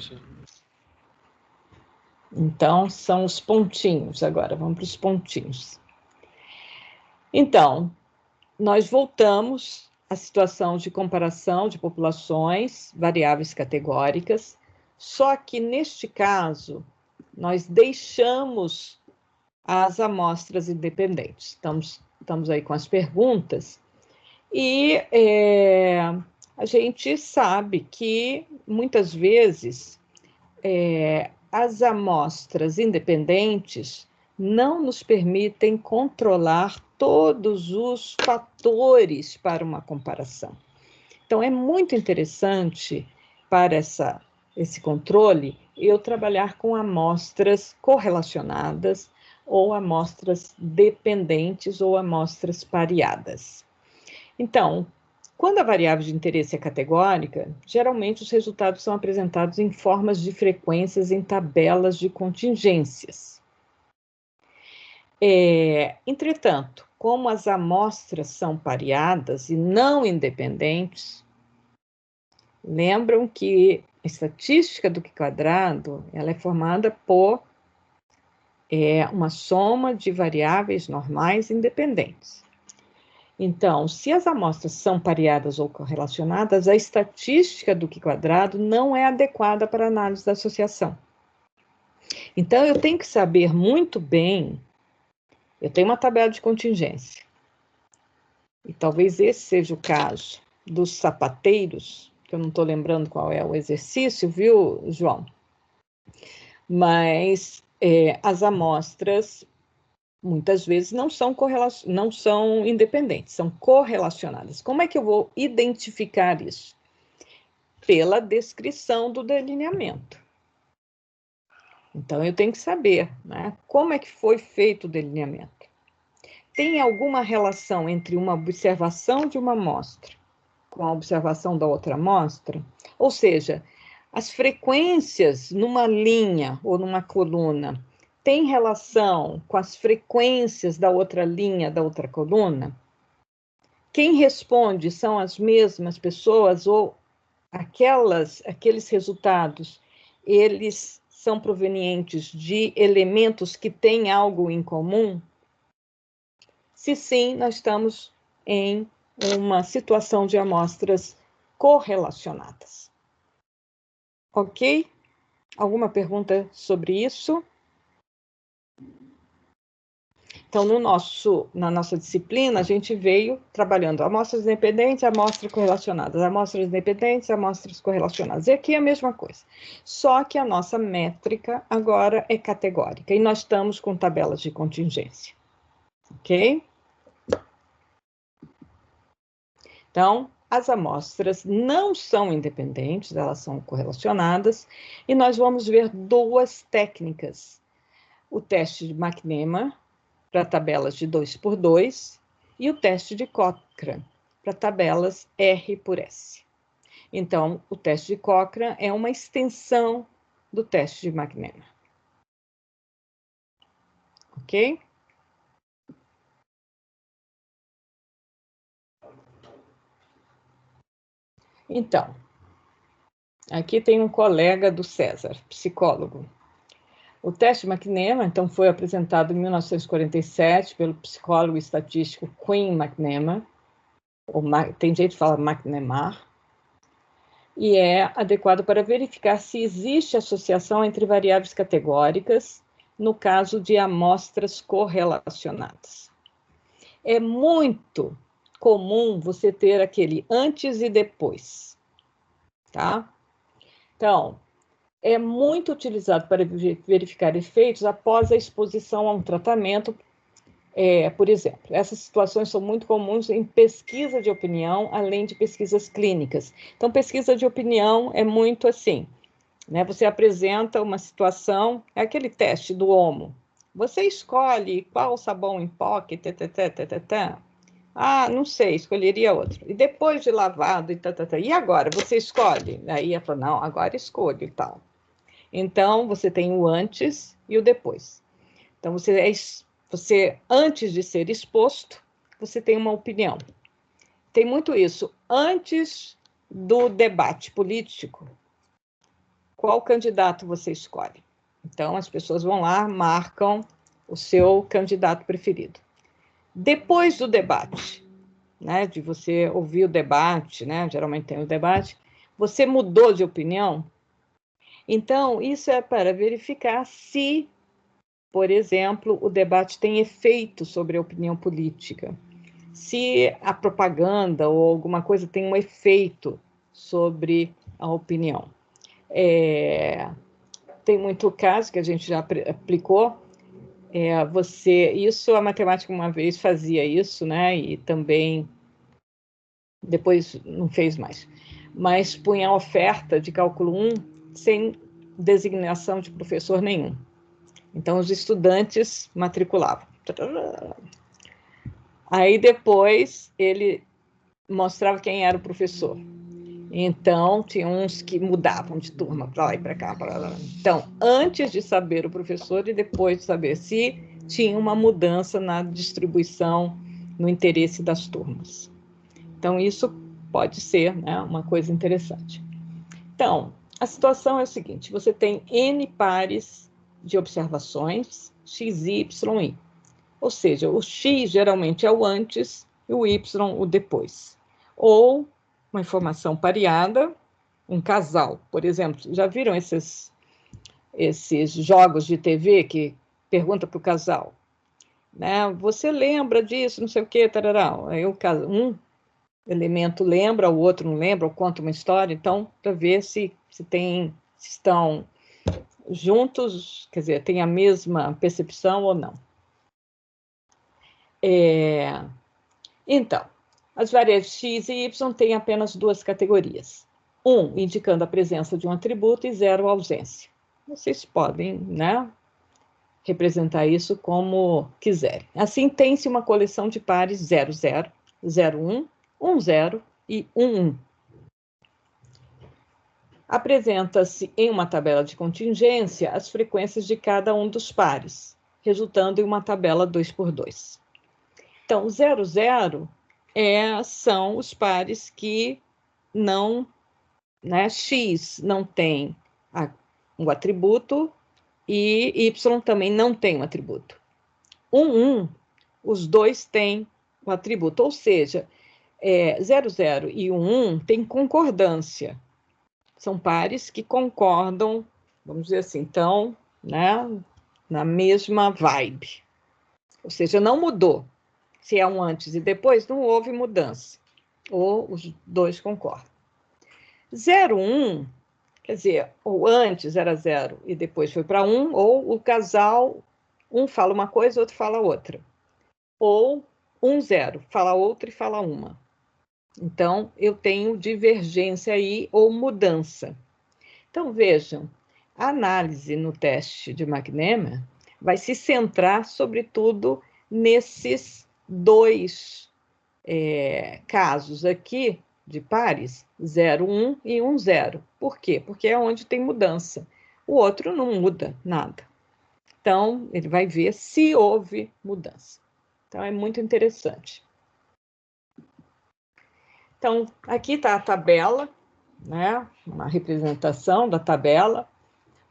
Então, são os pontinhos agora, vamos para os pontinhos. Então, nós voltamos à situação de comparação de populações, variáveis categóricas, só que, neste caso, nós deixamos as amostras independentes. Estamos aí com as perguntas, e a gente sabe que, muitas vezes, as amostras independentes não nos permitem controlar todos os fatores para uma comparação. Então, é muito interessante para esse controle eu trabalhar com amostras correlacionadas, ou amostras dependentes, ou amostras pareadas. Então, quando a variável de interesse é categórica, geralmente os resultados são apresentados em formas de frequências em tabelas de contingências. Entretanto, como as amostras são pareadas e não independentes, lembram que a estatística do Q quadrado, ela é formada por uma soma de variáveis normais independentes. Então, se as amostras são pareadas ou correlacionadas, a estatística do Q² não é adequada para análise da associação. Então, eu tenho que saber muito bem, eu tenho uma tabela de contingência, e talvez esse seja o caso dos sapateiros, que eu não estou lembrando qual é o exercício, viu, João? Mas as amostras, muitas vezes, não são independentes, são correlacionadas. Como é que eu vou identificar isso? Pela descrição do delineamento. Então, eu tenho que saber, né, como é que foi feito o delineamento. Tem alguma relação entre uma observação de uma amostra com a observação da outra amostra? Ou seja, as frequências numa linha ou numa coluna têm relação com as frequências da outra linha, da outra coluna? Quem responde são as mesmas pessoas ou aqueles resultados, eles são provenientes de elementos que têm algo em comum? Se sim, nós estamos em uma situação de amostras correlacionadas. Ok? Alguma pergunta sobre isso? Então, na nossa disciplina, a gente veio trabalhando amostras independentes, amostras correlacionadas, amostras independentes, amostras correlacionadas. E aqui é a mesma coisa. Só que a nossa métrica agora é categórica, e nós estamos com tabelas de contingência. Ok? Então, as amostras não são independentes, elas são correlacionadas, e nós vamos ver duas técnicas. O teste de McNeman, para tabelas de 2x2, e o teste de Cochrane, para tabelas R por S. Então, o teste de Cochrane é uma extensão do teste de McNeman. Ok? Então, aqui tem um colega do César, psicólogo. O teste McNeman, então, foi apresentado em 1947 pelo psicólogo e estatístico Quinn McNeman, tem gente que fala McNemar, e é adequado para verificar se existe associação entre variáveis categóricas, no caso de amostras correlacionadas. É muito comum você ter aquele antes e depois, tá? Então, é muito utilizado para verificar efeitos após a exposição a um tratamento. Por exemplo, essas situações são muito comuns em pesquisa de opinião, além de pesquisas clínicas. Então, pesquisa de opinião é muito assim, né? Você apresenta uma situação, é aquele teste do Omo. Você escolhe qual sabão em pó, Ah, não sei, escolheria outro. E depois de lavado, e agora? Você escolhe? Aí ela fala, não, agora escolho e tal. Então, você tem o antes e o depois. Então, você, antes de ser exposto, você tem uma opinião. Tem muito isso. Antes do debate político, qual candidato você escolhe? Então, as pessoas vão lá, marcam o seu candidato preferido. Depois do debate, né, de você ouvir o debate, né, geralmente tem o debate, você mudou de opinião? Então, isso é para verificar se, por exemplo, o debate tem efeito sobre a opinião política. Se a propaganda ou alguma coisa tem um efeito sobre a opinião. Tem muito caso que a gente já aplicou. A matemática uma vez fazia isso, né? E também depois não fez mais. Mas punha a oferta de cálculo 1 sem designação de professor nenhum. Então, os estudantes matriculavam. Aí, depois, ele mostrava quem era o professor. Então, tinha uns que mudavam de turma para lá e para cá. Pra lá. Então, antes de saber o professor e depois de saber se tinha uma mudança na distribuição, no interesse das turmas. Então, isso pode ser, né, uma coisa interessante. Então, a situação é a seguinte, você tem N pares de observações, X, Y, Y. Ou seja, o X geralmente é o antes e o Y o depois. Ou uma informação pareada, um casal, por exemplo. Já viram esses jogos de TV que pergunta para o casal, né? Você lembra disso, não sei o quê, tarará. Aí um elemento lembra, o outro não lembra, ou conta uma história, então, para ver se estão juntos, quer dizer, tem a mesma percepção ou não. Então, as variáveis x e y têm apenas duas categorias. 1, indicando a presença de um atributo, e 0, a ausência. Vocês podem, né, representar isso como quiserem. Assim, tem-se uma coleção de pares 0, 0, 0, 1, 1, 0 e 1, 1. Apresenta-se em uma tabela de contingência as frequências de cada um dos pares, resultando em uma tabela 2x2. Então, 0, 0 são os pares que não, né, x não tem um atributo e y também não tem um atributo. 1, 1, os dois têm um atributo, ou seja, 0, 0 e 1, 1 têm concordância. São pares que concordam, vamos dizer assim, então, né, na mesma vibe. Ou seja, não mudou. Se é um antes e depois, não houve mudança. Ou os dois concordam. 0, 1, quer dizer, ou antes era 0 e depois foi para 1, ou o casal, um fala uma coisa, outro fala outra. Ou 1, 0, fala outra e fala uma. Então, eu tenho divergência aí ou mudança. Então, vejam, a análise no teste de McNemer vai se centrar, sobretudo, nesses dois casos aqui de pares, 0, 1 e 1, 0. Por quê? Porque é onde tem mudança. O outro não muda nada. Então, ele vai ver se houve mudança. Então, é muito interessante. Então, aqui está a tabela, né? Uma representação da tabela,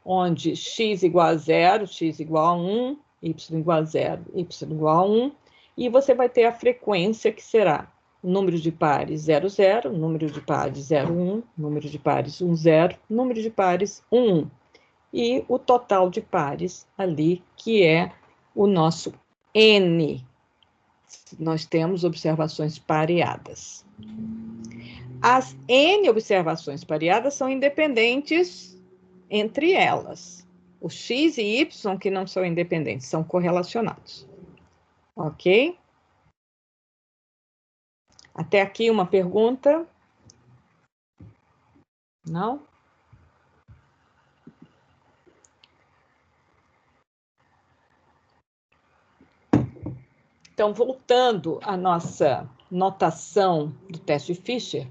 onde x igual a 0, x igual a 1, y igual a 0, y igual a 1, e você vai ter a frequência que será o número de pares 0, 0, número de pares 0, 1, número de pares 1, 0, número de pares 1, 1, e o total de pares ali, que é o nosso N. Nós temos observações pareadas. As N observações pareadas são independentes entre elas. O x e y, que não são independentes, são correlacionados. Ok? Até aqui uma pergunta? Não? Então, voltando à nossa notação do teste Fisher,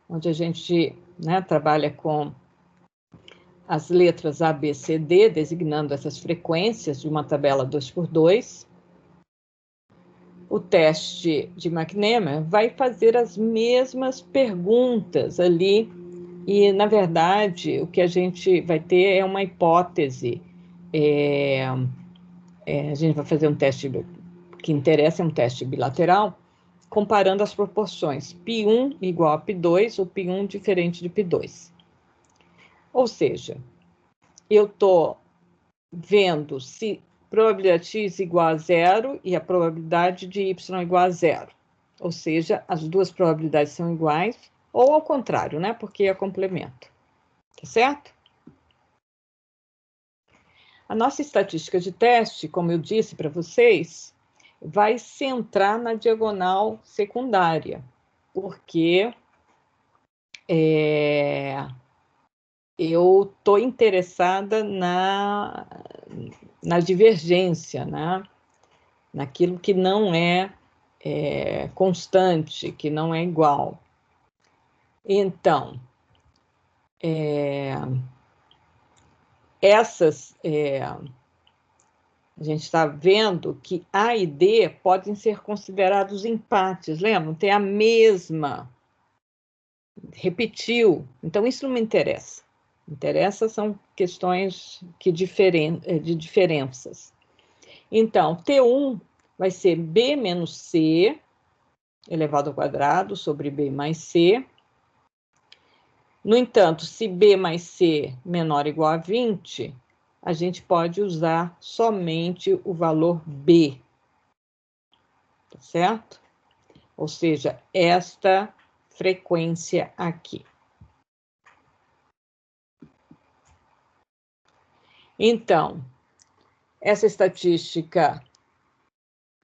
onde a gente, né, trabalha com as letras A, B, C, D, designando essas frequências de uma tabela 2x2, o teste de McNemer vai fazer as mesmas perguntas ali, e, na verdade, o que a gente vai ter é uma hipótese. A gente vai fazer um teste que interessa, é um teste bilateral, comparando as proporções π1 igual a π2 ou π1 diferente de π2. Ou seja, eu estou vendo se probabilidade x igual a 0 e a probabilidade de y igual a 0. Ou seja, as duas probabilidades são iguais, ou ao contrário, né? Porque é complemento. Tá certo? A nossa estatística de teste, como eu disse para vocês, vai centrar na diagonal secundária, porque eu estou interessada na divergência, né? Naquilo que não é constante, que não é igual. Então, a gente está vendo que A e D podem ser considerados empates, lembram? Tem a mesma, repetiu, então isso não me interessa. Interessa são questões de diferenças. Então, T1 vai ser B menos C elevado ao quadrado sobre B mais C. No entanto, se B mais C menor ou igual a 20, a gente pode usar somente o valor B, tá certo? Ou seja, esta frequência aqui. Então, essa estatística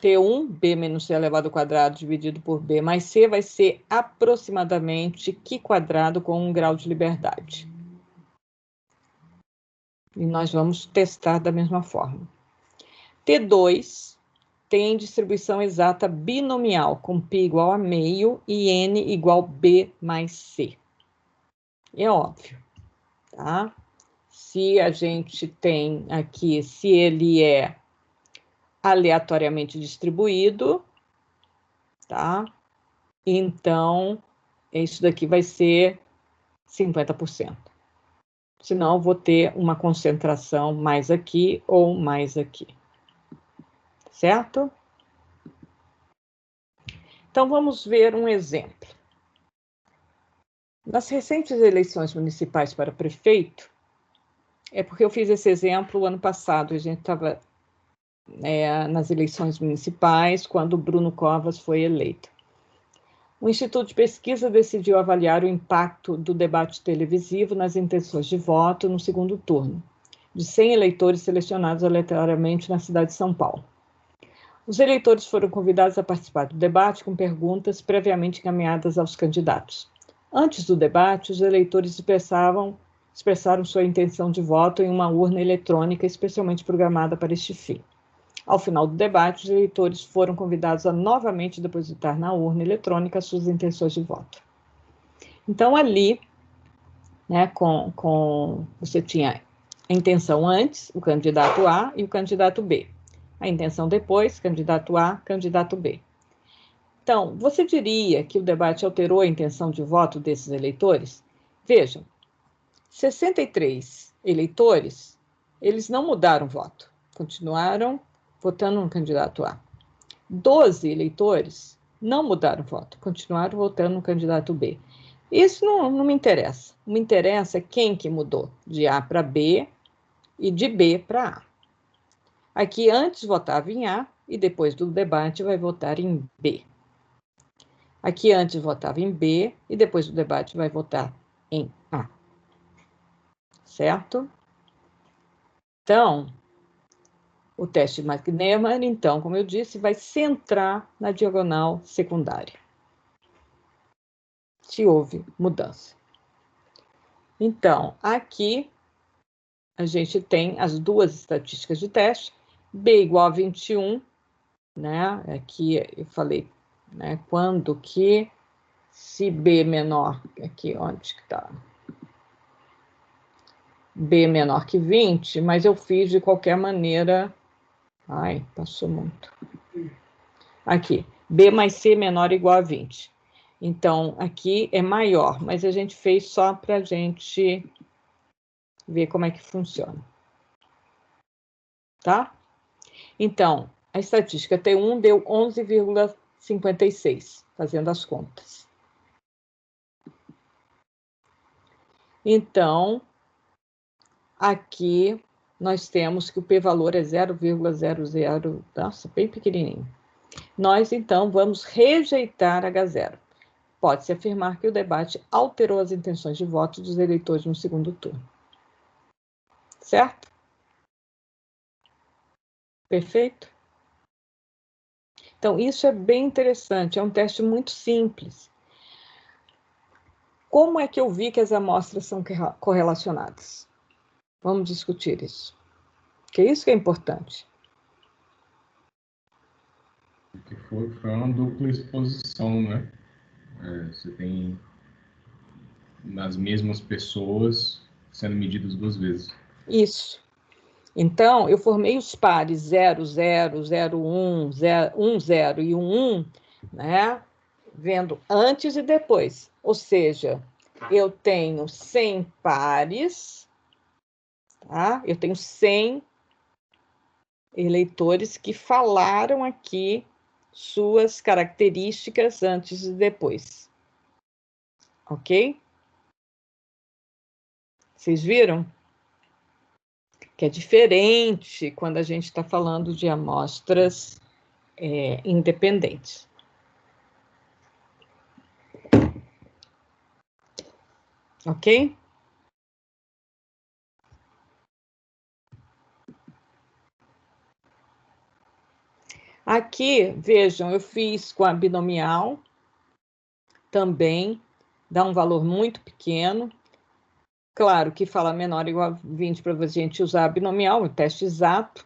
T1, B menos C elevado ao quadrado dividido por B mais C, vai ser aproximadamente Q quadrado com 1 grau de liberdade. E nós vamos testar da mesma forma. T2 tem distribuição exata binomial, com π igual a meio e n igual B mais C. É óbvio, tá? Se a gente tem aqui, se ele é aleatoriamente distribuído, tá? Então, isso daqui vai ser 50%. Senão, eu vou ter uma concentração mais aqui ou mais aqui. Certo? Então, vamos ver um exemplo. Nas recentes eleições municipais para prefeito, é porque eu fiz esse exemplo ano passado, a gente estava nas eleições municipais, quando o Bruno Covas foi eleito. O Instituto de Pesquisa decidiu avaliar o impacto do debate televisivo nas intenções de voto no segundo turno, de 100 eleitores selecionados aleatoriamente na cidade de São Paulo. Os eleitores foram convidados a participar do debate com perguntas previamente encaminhadas aos candidatos. Antes do debate, os eleitores expressaram sua intenção de voto em uma urna eletrônica especialmente programada para este fim. Ao final do debate, os eleitores foram convidados a novamente depositar na urna eletrônica suas intenções de voto. Então, ali, né, você tinha a intenção antes, o candidato A e o candidato B. A intenção depois, candidato A, candidato B. Então, você diria que o debate alterou a intenção de voto desses eleitores? Vejam, 63 eleitores, eles não mudaram o voto, continuaram votando no candidato A. 12 eleitores não mudaram o voto, continuaram votando no candidato B. Isso não me interessa. Me interessa quem que mudou, de A para B e de B para A. Aqui antes votava em A e depois do debate vai votar em B. Aqui antes votava em B e depois do debate vai votar em A. Certo? Então, o teste de McNeman, então, como eu disse, vai centrar na diagonal secundária. Se houve mudança. Então, aqui a gente tem as duas estatísticas de teste, B igual a 21, né? Aqui eu falei, né, quando que, se B menor, aqui onde que está? B menor que 20, mas eu fiz de qualquer maneira. Ai, passou muito. Aqui, B mais C menor ou igual a 20. Então, aqui é maior, mas a gente fez só para a gente ver como é que funciona. Tá? Então, a estatística T1 deu 11,56, fazendo as contas. Então, aqui nós temos que o p-valor é 0,00, nossa, bem pequenininho. Nós, então, vamos rejeitar H0. Pode-se afirmar que o debate alterou as intenções de voto dos eleitores no segundo turno. Certo? Perfeito? Então, isso é bem interessante, é um teste muito simples. Como é que eu vi que as amostras são correlacionadas? Vamos discutir isso. Porque isso que é importante. Porque foi uma dupla exposição, né? Você tem nas mesmas pessoas sendo medidas duas vezes. Isso. Então, eu formei os pares 0, 0, 0, 1, 0, 1, 0 e 1, 1, né? Vendo antes e depois. Ou seja, eu tenho 100 pares, tá? Eu tenho 100 eleitores que falaram aqui suas características antes e depois. Ok? Vocês viram? Que é diferente quando a gente está falando de amostras independentes. Ok? Aqui, vejam, eu fiz com a binomial, também, dá um valor muito pequeno. Claro que fala menor ou igual a 20 para a gente usar a binomial, o teste exato,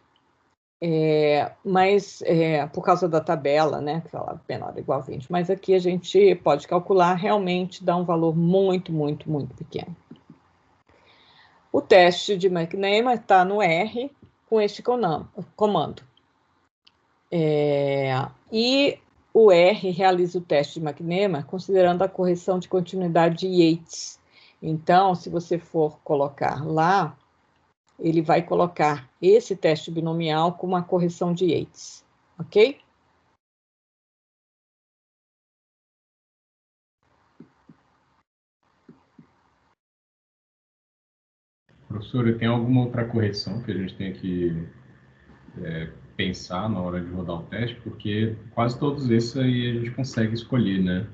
mas por causa da tabela, né, que fala menor ou igual a 20, mas aqui a gente pode calcular, realmente dá um valor muito, muito, muito pequeno. O teste de McNamara está no R com este comando. E o R realiza o teste de McNamara considerando a correção de continuidade de Yates. Então, se você for colocar lá, ele vai colocar esse teste binomial com uma correção de Yates, ok? Professora, tem alguma outra correção que a gente tem que pensar na hora de rodar o teste? Porque quase todos esses aí a gente consegue escolher, né?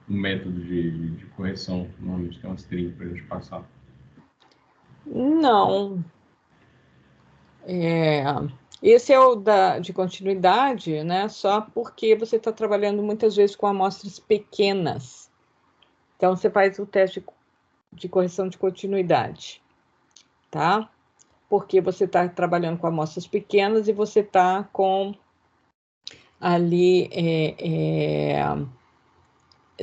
Um método de correção. Normalmente tem umas 30 para a gente passar. Não. Esse é o de continuidade, né? Só porque você está trabalhando muitas vezes com amostras pequenas. Então, você faz o teste de correção de continuidade, tá? Porque você está trabalhando com amostras pequenas e você está com ali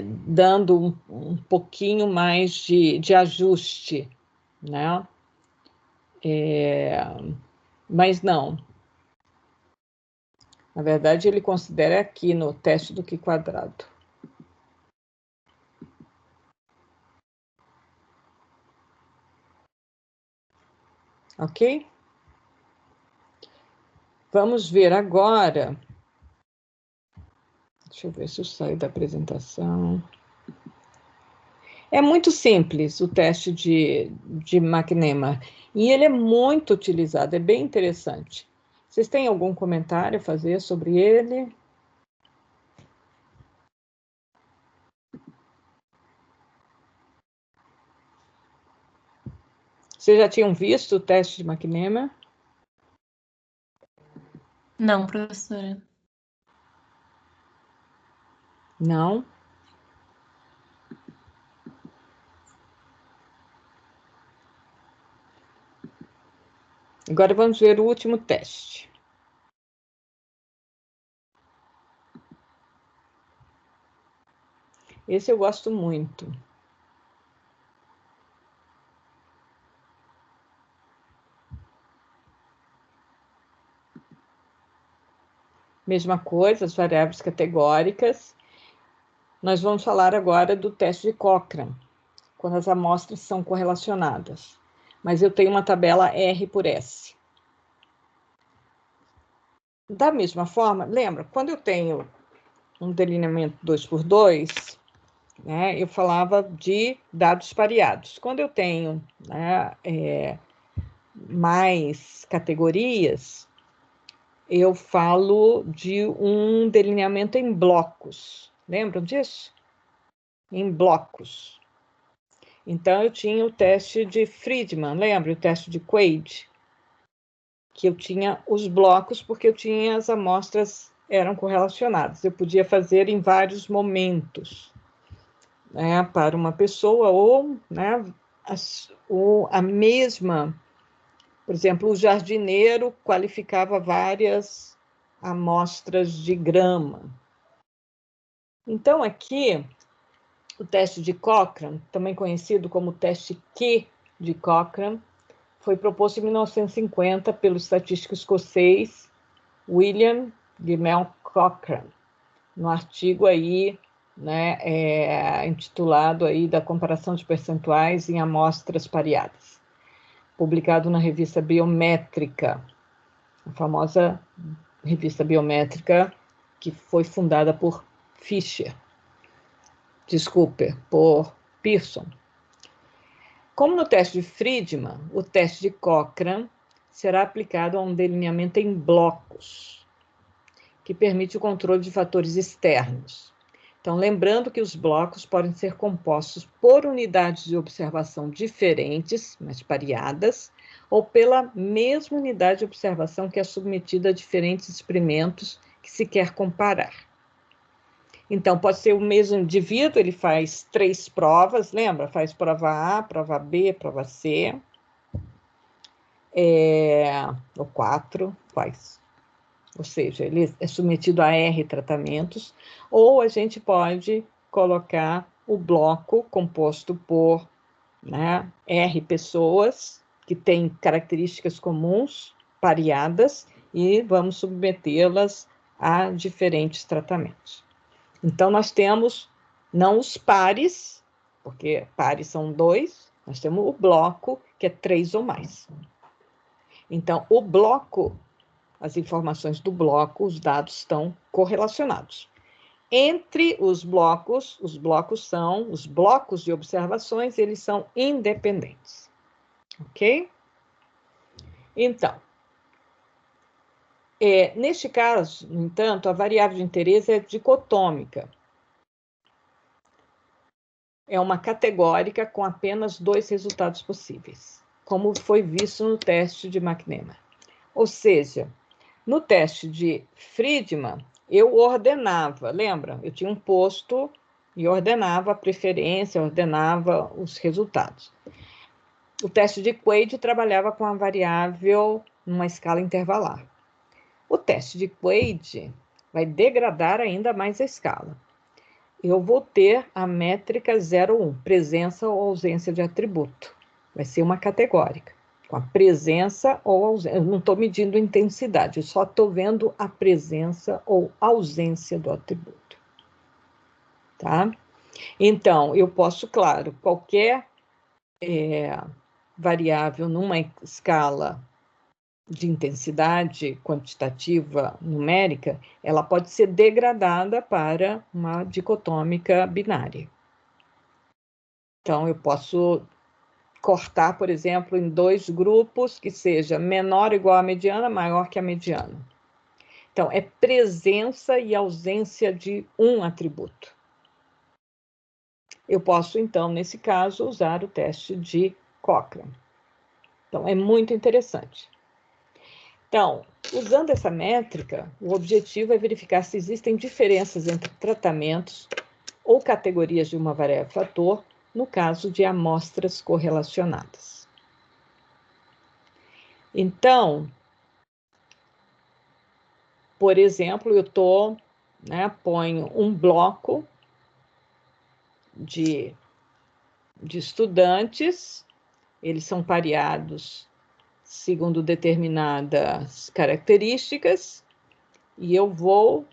dando um pouquinho mais de ajuste, né? Mas não. Na verdade, ele considera aqui no teste do Q quadrado. Ok? Vamos ver agora. Deixa eu ver se eu saio da apresentação. É muito simples o teste de McNamara. E ele é muito utilizado, é bem interessante. Vocês têm algum comentário a fazer sobre ele? Vocês já tinham visto o teste de McNamara? Não, professora. Não? Agora vamos ver o último teste. Esse eu gosto muito. Mesma coisa, as variáveis categóricas. Nós vamos falar agora do teste de Cochrane, quando as amostras são correlacionadas. Mas eu tenho uma tabela R por S. Da mesma forma, lembra, quando eu tenho um delineamento 2x2, né, eu falava de dados pareados. Quando eu tenho, né, mais categorias, eu falo de um delineamento em blocos. Lembram disso? Em blocos. Então, eu tinha o teste de Friedman, lembra? O teste de Quaid, que eu tinha os blocos, porque eu tinha as amostras eram correlacionadas. Eu podia fazer em vários momentos, né, para uma pessoa, ou, né, a mesma, por exemplo, o jardineiro qualificava várias amostras de grama. Então, aqui, o teste de Cochrane, também conhecido como teste Q de Cochrane, foi proposto em 1950 pelo estatístico escocês William Gemmell Cochrane, no artigo aí, né, intitulado aí da comparação de percentuais em amostras pareadas, publicado na revista Biométrica, a famosa revista Biométrica que foi fundada por por Pearson. Como no teste de Friedman, o teste de Cochrane será aplicado a um delineamento em blocos, que permite o controle de fatores externos. Então, lembrando que os blocos podem ser compostos por unidades de observação diferentes, mas pareadas, ou pela mesma unidade de observação que é submetida a diferentes experimentos que se quer comparar. Então, pode ser o mesmo indivíduo, ele faz 3 provas, lembra? Faz prova A, prova B, prova C, ou 4, faz. Ou seja, ele é submetido a R tratamentos, ou a gente pode colocar o bloco composto por, né, R pessoas, que têm características comuns, pareadas, e vamos submetê-las a diferentes tratamentos. Então, nós temos não os pares, porque pares são 2, nós temos o bloco, que é 3 ou mais. Então, o bloco, as informações do bloco, os dados estão correlacionados. Entre os blocos de observações, eles são independentes. Ok? Então, neste caso, no entanto, a variável de interesse é dicotômica. É uma categórica com apenas 2 resultados possíveis, como foi visto no teste de McNeman. Ou seja, no teste de Friedman, eu ordenava, lembra? Eu tinha um posto e ordenava a preferência, ordenava os resultados. O teste de Quaid trabalhava com a variável numa escala intervalar. O teste de Quaid vai degradar ainda mais a escala. Eu vou ter a métrica 0, 1, presença ou ausência de atributo. Vai ser uma categórica, com a presença ou ausência. Eu não estou medindo intensidade, eu só estou vendo a presença ou ausência do atributo. Tá? Então, eu posso, claro, qualquer variável numa escala de intensidade quantitativa numérica, ela pode ser degradada para uma dicotômica binária. Então, eu posso cortar, por exemplo, em 2 grupos que seja menor ou igual à mediana, maior que a mediana. Então, é presença e ausência de um atributo. Eu posso, então, nesse caso, usar o teste de Cochrane. Então, é muito interessante. Então, usando essa métrica, o objetivo é verificar se existem diferenças entre tratamentos ou categorias de uma variável fator no caso de amostras correlacionadas. Então, por exemplo, eu ponho um bloco de estudantes, eles são pareados segundo determinadas características, e eu vou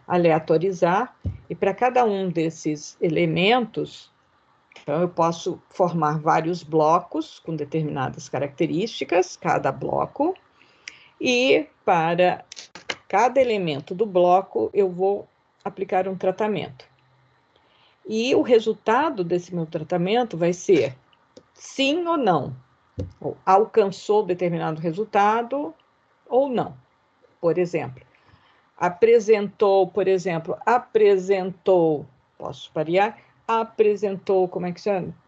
aleatorizar, e para cada um desses elementos, então eu posso formar vários blocos com determinadas características, cada bloco, e para cada elemento do bloco eu vou aplicar um tratamento. E o resultado desse meu tratamento vai ser sim ou não, ou alcançou determinado resultado ou não. Por exemplo, apresentou, posso variar, apresentou,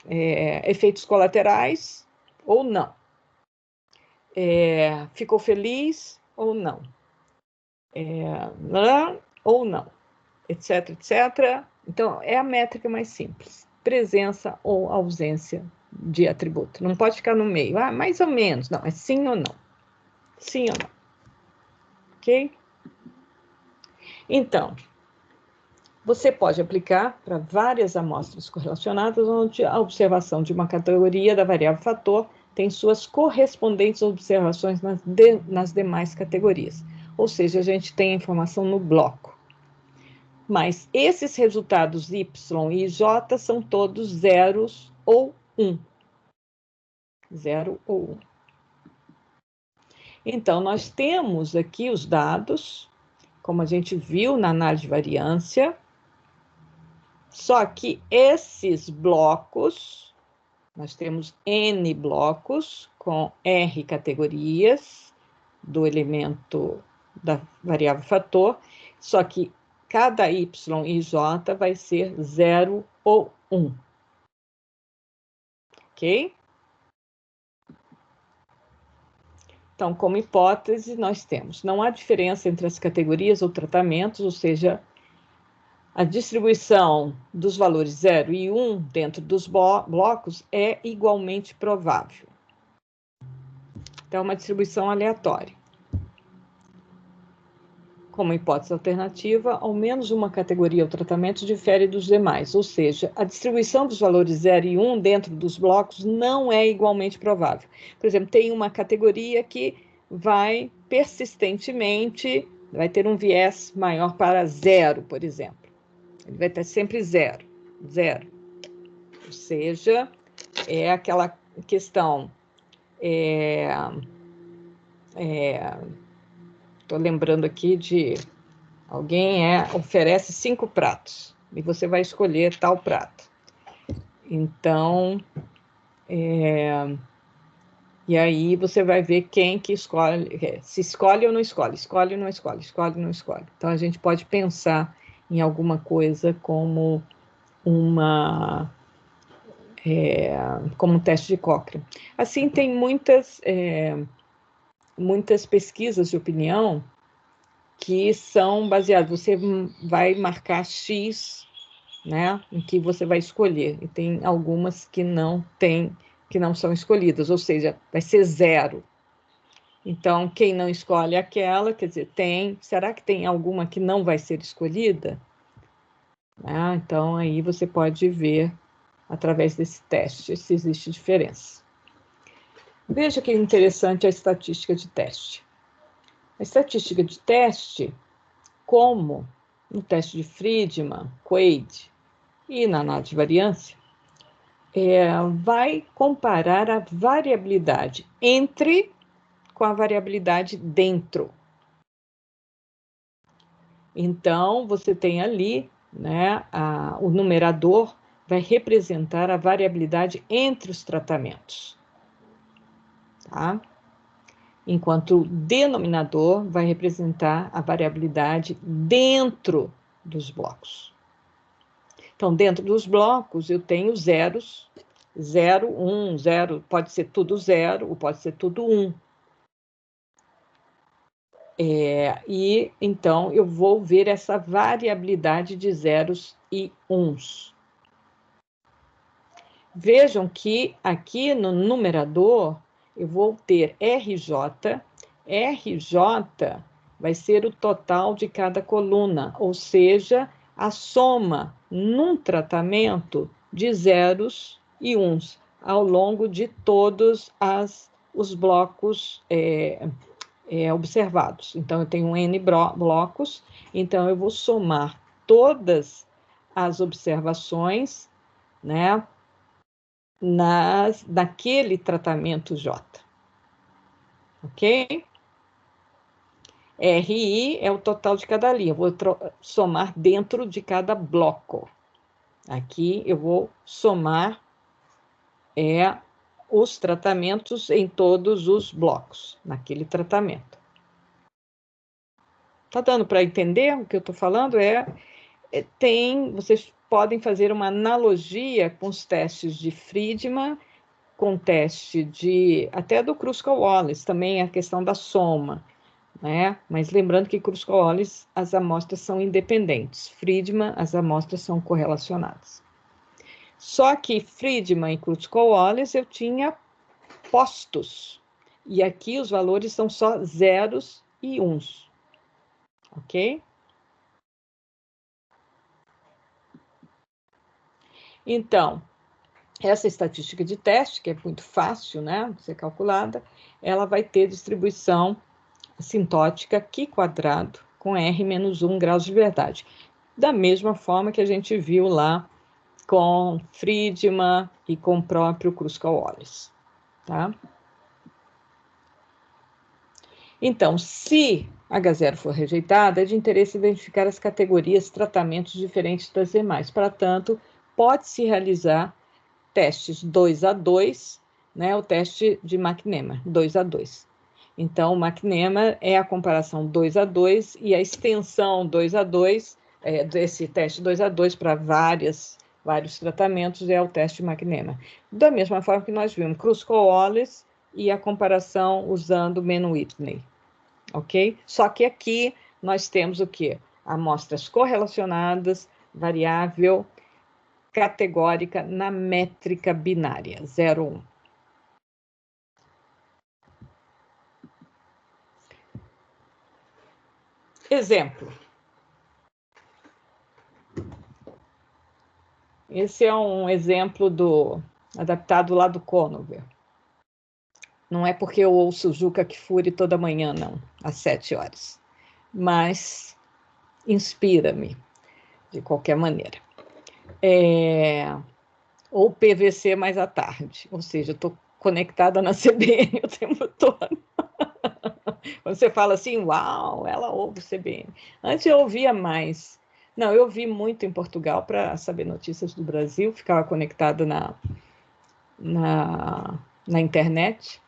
efeitos colaterais ou não. Ficou feliz ou não. Ou não, etc, etc. Então, é a métrica mais simples. Presença ou ausência de atributo. Não pode ficar no meio. Mais ou menos. Não, é sim ou não. Sim ou não. Ok? Então, você pode aplicar para várias amostras correlacionadas, onde a observação de uma categoria da variável fator tem suas correspondentes observações nas demais categorias. Ou seja, a gente tem a informação no bloco. Mas esses resultados Y e J são todos zeros ou 1. 0 ou 1. Então, nós temos aqui os dados, como a gente viu na análise de variância, só que esses blocos, nós temos N blocos com R categorias do elemento da variável fator, só que cada Y e J vai ser 0 ou 1. Ok? Então, como hipótese, nós temos, não há diferença entre as categorias ou tratamentos, ou seja, a distribuição dos valores 0 e 1 dentro dos blocos é igualmente provável. Então, é uma distribuição aleatória. Como hipótese alternativa, ao menos uma categoria ou tratamento difere dos demais, ou seja, a distribuição dos valores 0 e 1 dentro dos blocos não é igualmente provável. Por exemplo, tem uma categoria que vai persistentemente, vai ter um viés maior para 0, por exemplo. Ele vai ter sempre 0, 0. Ou seja, é aquela questão... Estou lembrando aqui de alguém oferece 5 pratos e você vai escolher tal prato. Então, e aí você vai ver quem que escolhe, se escolhe ou não escolhe, escolhe ou não escolhe, escolhe ou não escolhe. Então, a gente pode pensar em alguma coisa como como um teste de Cochrane. Assim, tem muitas pesquisas de opinião que são baseadas, você vai marcar X, né, em que você vai escolher, e tem algumas que não são escolhidas, ou seja, vai ser 0. Então, quem não escolhe aquela, quer dizer, será que tem alguma que não vai ser escolhida? Então, aí você pode ver, através desse teste, se existe diferença. Veja que interessante a estatística de teste. A estatística de teste, como no teste de Friedman, Quaid e na análise de variância, vai comparar a variabilidade entre com a variabilidade dentro. Então, você tem ali, né, o numerador vai representar a variabilidade entre os tratamentos, tá? Enquanto o denominador vai representar a variabilidade dentro dos blocos. Então, dentro dos blocos, eu tenho zeros, 0, 1, 0, pode ser tudo 0 ou pode ser tudo 1. E, então, eu vou ver essa variabilidade de zeros e uns. Vejam que aqui no numerador, eu vou ter RJ. RJ vai ser o total de cada coluna, ou seja, a soma num tratamento de zeros e uns ao longo de todos os blocos observados. Então, eu tenho N blocos, então eu vou somar todas as observações, né, naquele tratamento J. Ok? RI é o total de cada linha, eu vou somar dentro de cada bloco. Aqui eu vou somar os tratamentos em todos os blocos, naquele tratamento. Tá dando para entender o que eu estou falando? Vocês podem fazer uma analogia com os testes de Friedman, com o teste até do Kruskal-Wallis, também a questão da soma, né? Mas lembrando que Kruskal-Wallis, as amostras são independentes. Friedman, as amostras são correlacionadas. Só que Friedman e Kruskal-Wallis eu tinha postos. E aqui os valores são só zeros e uns. Ok? Então, essa estatística de teste, que é muito fácil, né, de ser calculada, ela vai ter distribuição assintótica Q quadrado com R menos 1 graus de verdade. Da mesma forma que a gente viu lá com Friedman e com o próprio Kruskal-Wallis, tá? Então, se H0 for rejeitada, é de interesse identificar as categorias e tratamentos diferentes das demais. Para tanto, pode-se realizar testes 2-2, né, o teste de McNemer, 2-2. Então, o McNemer é a comparação 2-2 e a extensão 2-2, desse teste 2-2 para vários tratamentos é o teste McNemer. Da mesma forma que nós vimos Kruskal-Wallis e a comparação usando Mann-Whitney, ok? Só que aqui nós temos o quê? Amostras correlacionadas, variável, categórica na métrica binária, 0, 1. Exemplo. Esse é um exemplo adaptado lá do Conover. Não é porque eu ouço Juca Kfouri toda manhã, não, às 7 horas. Mas inspira-me, de qualquer maneira. Ou PVC mais à tarde, ou seja, eu estou conectada na CBN o tempo todo. Quando você fala assim, uau, ela ouve o CBN. Antes eu ouvia mais. Não, eu ouvi muito em Portugal para saber notícias do Brasil, ficava conectada na internet.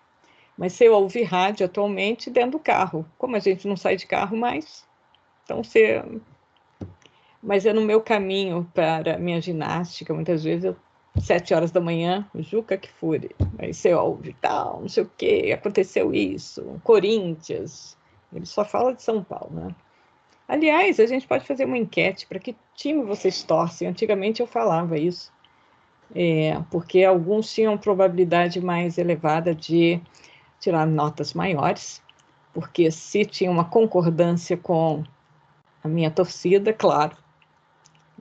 Mas se eu ouvir rádio atualmente dentro do carro, como a gente não sai de carro mais, então você... Mas é no meu caminho para minha ginástica, muitas vezes 7 horas da manhã, Juca Kfouri, aí você ouve tal, não sei o quê, aconteceu isso, Corinthians, ele só fala de São Paulo, né? Aliás, a gente pode fazer uma enquete, para que time vocês torcem? Antigamente eu falava isso, porque alguns tinham probabilidade mais elevada de tirar notas maiores, porque se tinha uma concordância com a minha torcida, claro,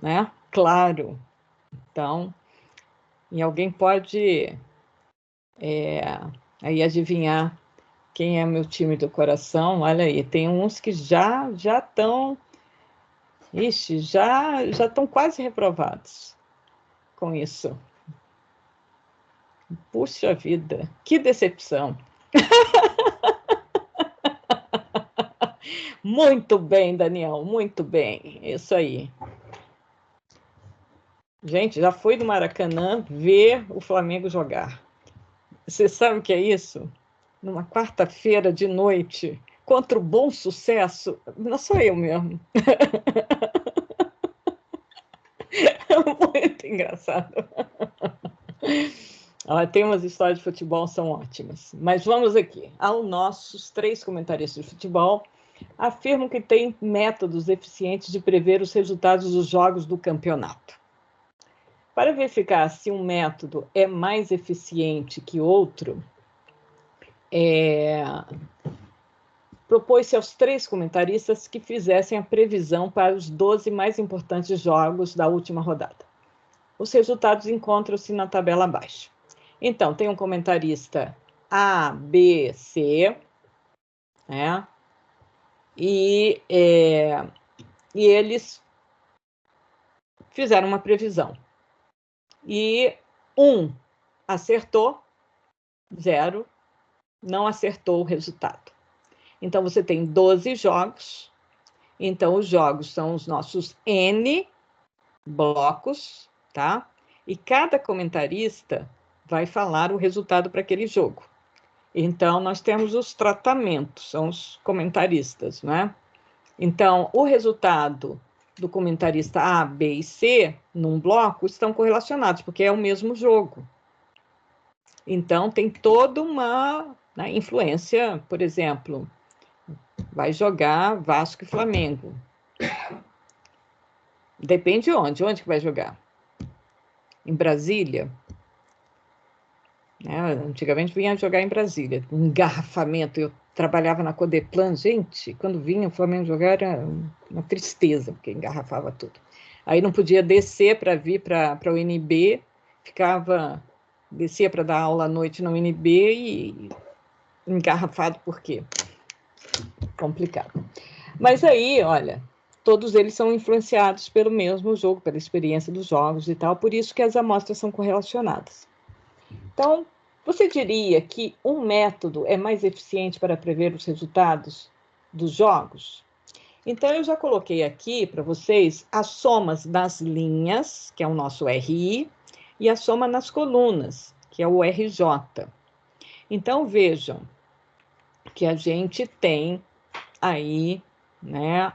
né? Claro. Então, e alguém pode aí adivinhar quem é meu time do coração? Olha aí, tem uns que já estão, já estão quase reprovados com isso. Puxa vida, que decepção. Muito bem, Daniel, muito bem, isso aí. Gente, já fui no Maracanã ver o Flamengo jogar. Você sabe o que é isso? Numa quarta-feira de noite, contra o Bom Sucesso, não sou eu mesmo. Muito engraçado. Tem umas histórias de futebol, são ótimas. Mas vamos aqui. Aos nossos 3 comentaristas de futebol afirmam que tem métodos eficientes de prever os resultados dos jogos do campeonato. Para verificar se um método é mais eficiente que outro, propôs-se aos 3 comentaristas que fizessem a previsão para os 12 mais importantes jogos da última rodada. Os resultados encontram-se na tabela abaixo. Então, tem um comentarista A, B, C, né? E eles fizeram uma previsão. E 1 acertou, 0 não acertou o resultado. Então, você tem 12 jogos. Então, os jogos são os nossos N blocos, tá? E cada comentarista vai falar o resultado para aquele jogo. Então, nós temos os tratamentos, são os comentaristas, né? Então, o resultado do comentarista A, B e C, num bloco, estão correlacionados, porque é o mesmo jogo. Então, tem toda uma influência, por exemplo, vai jogar Vasco e Flamengo. Depende de onde que vai jogar. Em Brasília? Antigamente vinha jogar em Brasília, um engarrafamento. Eu trabalhava na Codeplan, gente, quando vinha o Flamengo jogar era uma tristeza, porque engarrafava tudo. Aí não podia descer para vir para o UNB, descia para dar aula à noite na UNB e engarrafado por quê? Complicado. Mas aí, olha, todos eles são influenciados pelo mesmo jogo, pela experiência dos jogos e tal, por isso que as amostras são correlacionadas. Então, você diria que um método é mais eficiente para prever os resultados dos jogos? Então, eu já coloquei aqui para vocês as somas das linhas, que é o nosso RI, e a soma nas colunas, que é o RJ. Então, vejam que a gente tem aí, né,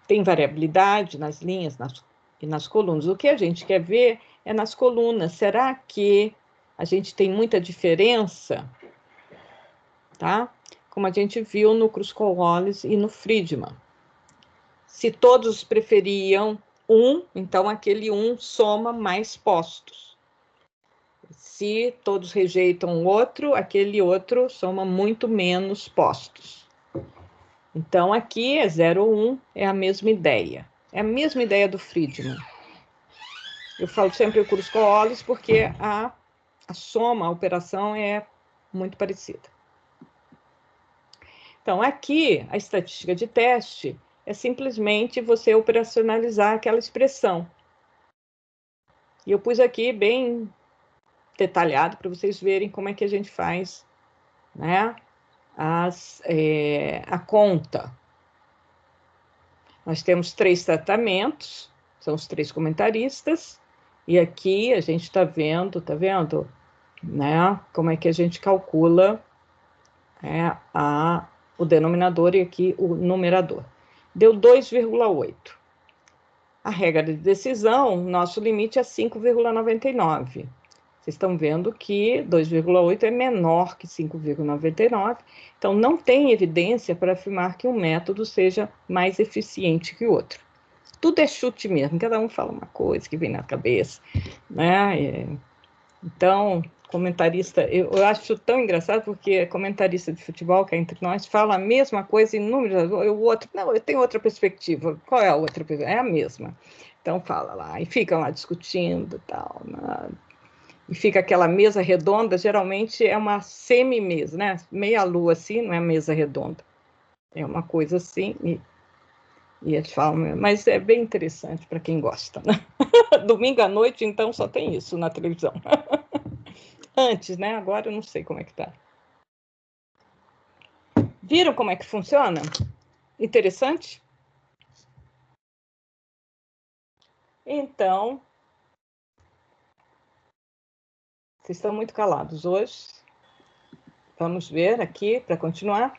tem variabilidade nas linhas e nas colunas. O que a gente quer ver é nas colunas. Será que a gente tem muita diferença? Tá? Como a gente viu no Kruskel-Wallis e no Friedman. Se todos preferiam um, então aquele um soma mais postos. Se todos rejeitam o outro, aquele outro soma muito menos postos. Então, aqui é 0 ou 1, é a mesma ideia. É a mesma ideia do Friedman. Eu falo sempre o Kruskel-Wallis porque a soma, a operação é muito parecida. Então, aqui, a estatística de teste é simplesmente você operacionalizar aquela expressão. E eu pus aqui bem detalhado para vocês verem como é que a gente faz, né, a conta. Nós temos 3 tratamentos, são os 3 comentaristas, e aqui a gente está vendo, né, como é que a gente calcula o denominador e aqui o numerador. Deu 2,8. A regra de decisão, nosso limite é 5,99. Vocês estão vendo que 2,8 é menor que 5,99, então não tem evidência para afirmar que um método seja mais eficiente que o outro. Tudo é chute mesmo, cada um fala uma coisa que vem na cabeça, né? Então, comentarista, eu acho tão engraçado porque comentarista de futebol, que é entre nós, fala a mesma coisa em números, o outro, não, eu tenho outra perspectiva. Qual é a outra perspectiva? É a mesma. Então, fala lá, e ficam lá discutindo e tal, né? E fica aquela mesa redonda, geralmente é uma semi-mesa, né? Meia lua assim, não é mesa redonda. É uma coisa assim, e eles falam, mas é bem interessante para quem gosta, né? Domingo à noite, então, só tem isso na televisão. Antes, né? Agora eu não sei como é que tá. Viram como é que funciona? Interessante? Então, vocês estão muito calados hoje. Vamos ver aqui, para continuar.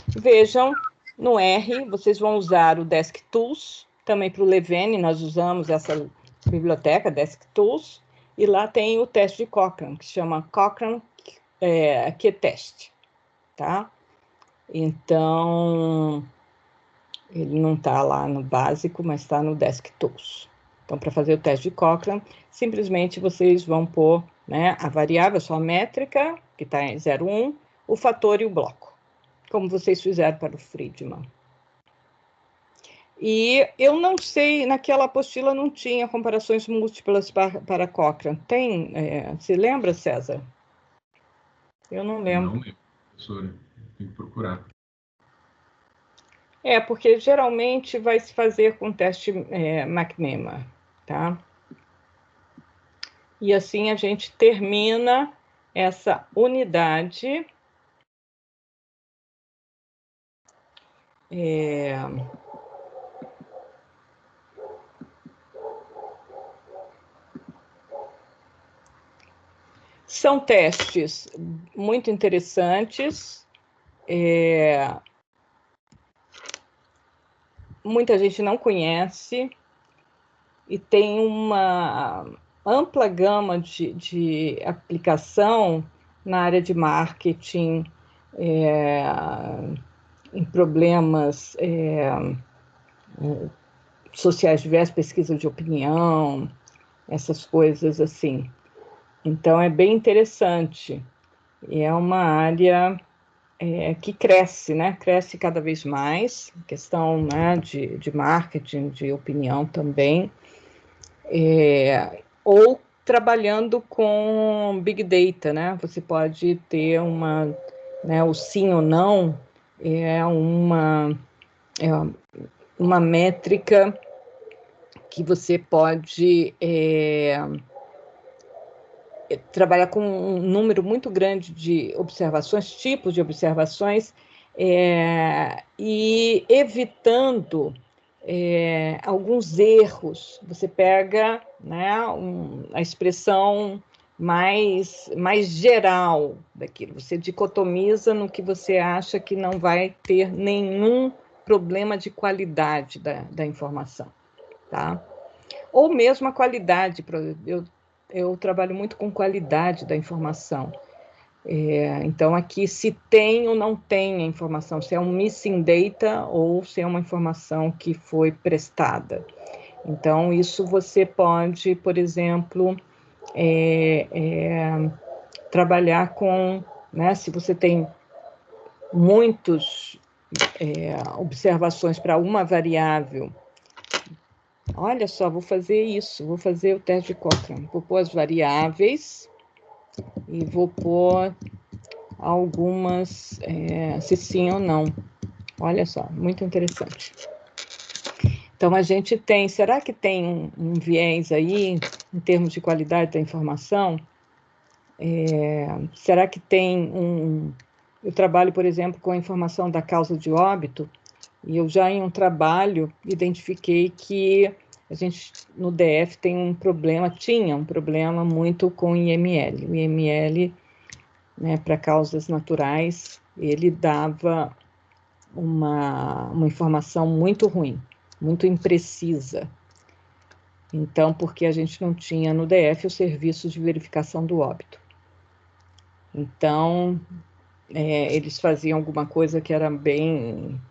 Vejam, no R, vocês vão usar o Desk Tools, também para o Levene, nós usamos essa biblioteca, Desk Tools, e lá tem o teste de Cochrane, que se chama Cochrane Q-Test, tá? Então, ele não está lá no básico, mas está no Desk Tools. Então, para fazer o teste de Cochrane, simplesmente vocês vão pôr, né, a variável, a sua métrica, que está em 0,1, o fator e o bloco, como vocês fizeram para o Friedman. E eu não sei, naquela apostila não tinha comparações múltiplas para Cochrane. Tem? Se lembra, César? Eu não lembro. Não lembro, professora. Tem que procurar. Porque geralmente vai se fazer com teste McNemar, tá? E assim a gente termina essa unidade. São testes muito interessantes. Muita gente não conhece e tem uma ampla gama de aplicação na área de marketing, em problemas sociais diversos, pesquisa de opinião, essas coisas assim. Então, é bem interessante. E é uma área que cresce, né? Cresce cada vez mais, questão, né, de marketing, de opinião também, ou trabalhando com Big Data, né? Você pode ter o sim ou não é uma métrica que você pode trabalhar com um número muito grande de observações, tipos de observações, e evitando alguns erros. Você pega, né, a expressão mais geral daquilo, você dicotomiza no que você acha que não vai ter nenhum problema de qualidade da informação, tá? Ou mesmo a qualidade, eu trabalho muito com qualidade da informação. Então, aqui, se tem ou não tem a informação, se é um missing data ou se é uma informação que foi prestada. Então, isso você pode, por exemplo, trabalhar com, né, se você tem muitas observações para uma variável. Olha só, vou fazer isso, vou fazer o teste de Cochrane. Vou pôr as variáveis e vou pôr algumas, se sim ou não. Olha só, muito interessante. Então, a gente tem, será que tem um viés aí, em termos de qualidade da informação? Será que tem eu trabalho, por exemplo, com a informação da causa de óbito, e eu já em um trabalho identifiquei que a gente, no DF, tinha um problema muito com o IML. O IML, né, para causas naturais, ele dava uma informação muito ruim, muito imprecisa. Então, porque a gente não tinha no DF os serviços de verificação do óbito. Então, eles faziam alguma coisa que era bem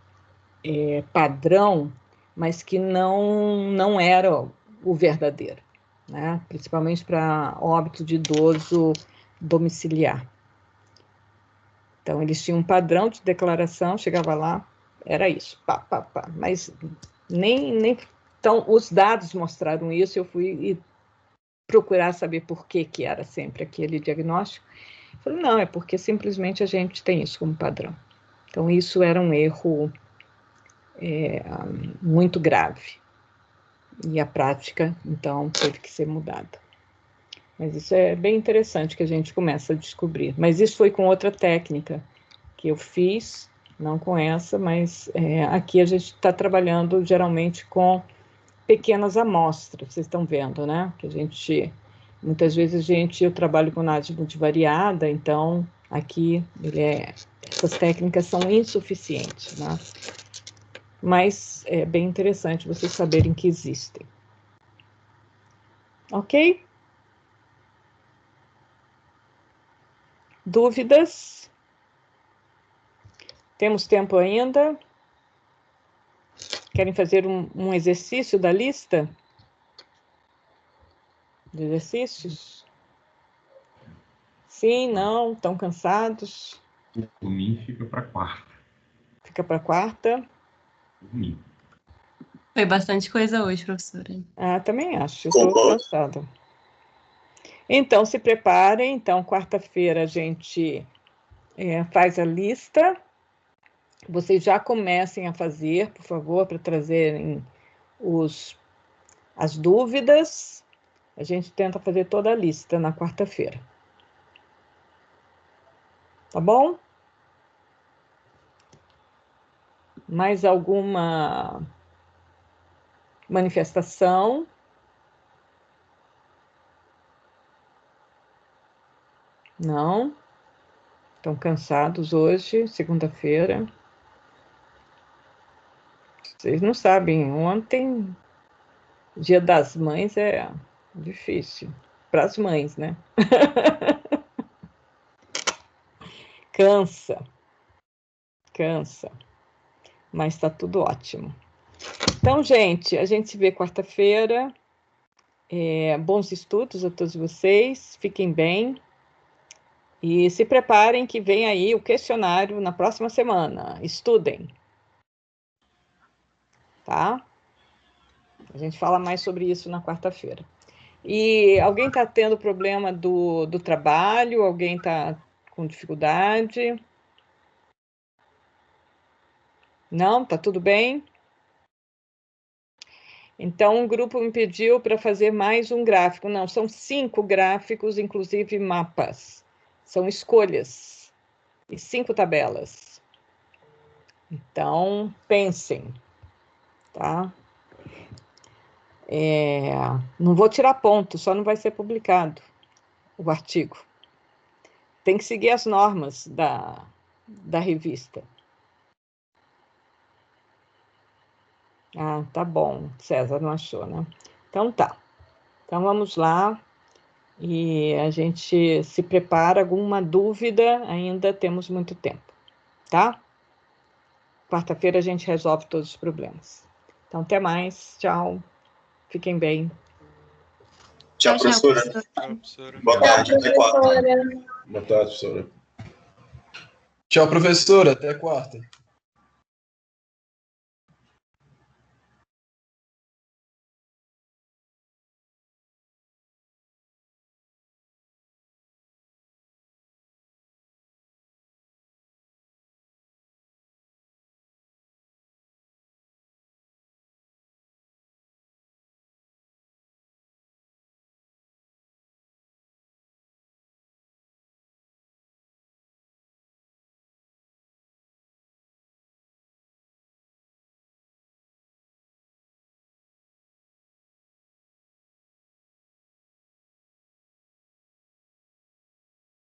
padrão, mas que não era o verdadeiro, né? Principalmente para óbito de idoso domiciliar. Então, eles tinham um padrão de declaração, chegava lá, era isso, pá. Mas nem então, os dados mostraram isso, eu fui procurar saber por que era sempre aquele diagnóstico. Eu falei, não, é porque simplesmente a gente tem isso como padrão. Então, isso era um erro muito grave. E a prática, então, teve que ser mudada. Mas isso é bem interessante que a gente começa a descobrir. Mas isso foi com outra técnica que eu fiz, não com essa, mas aqui a gente está trabalhando geralmente com pequenas amostras, vocês estão vendo, né? Que muitas vezes eu trabalho com análise multivariada, então aqui essas técnicas são insuficientes, né? Mas é bem interessante vocês saberem que existem. Ok? Dúvidas? Temos tempo ainda? Querem fazer um exercício da lista de exercícios? Sim, não? Estão cansados? Por mim, fica para quarta. Fica para quarta? Por mim. Foi bastante coisa hoje, professora. Também acho. Estou cansada. Então, se preparem. Então, quarta-feira a gente faz a lista. Vocês já comecem a fazer, por favor, para trazerem as dúvidas. A gente tenta fazer toda a lista na quarta-feira. Tá bom? Mais alguma manifestação? Não? Estão cansados hoje, segunda-feira? Vocês não sabem, ontem, Dia das Mães, é difícil. Para as mães, né? Cansa. Mas está tudo ótimo. Então, gente, a gente se vê quarta-feira. Bons estudos a todos vocês. Fiquem bem. E se preparem que vem aí o questionário na próxima semana. Estudem. Tá? A gente fala mais sobre isso na quarta-feira. E alguém está tendo problema do trabalho? Alguém está com dificuldade? Não? Tá tudo bem? Então, um grupo me pediu para fazer mais um gráfico. Não, são 5 gráficos, inclusive mapas. São escolhas. E 5 tabelas. Então, pensem, tá? Não vou tirar ponto, só não vai ser publicado o artigo. Tem que seguir as normas da revista. Ah, tá bom, César não achou, né? Então tá. Então vamos lá e a gente se prepara. Alguma dúvida, ainda temos muito tempo, tá? Quarta-feira a gente resolve todos os problemas. Então, até mais. Tchau. Fiquem bem. Tchau, professora. professora. Tchau, professora. Boa tarde, até quarta. Boa tarde, professora. Tchau, professora. Até quarta.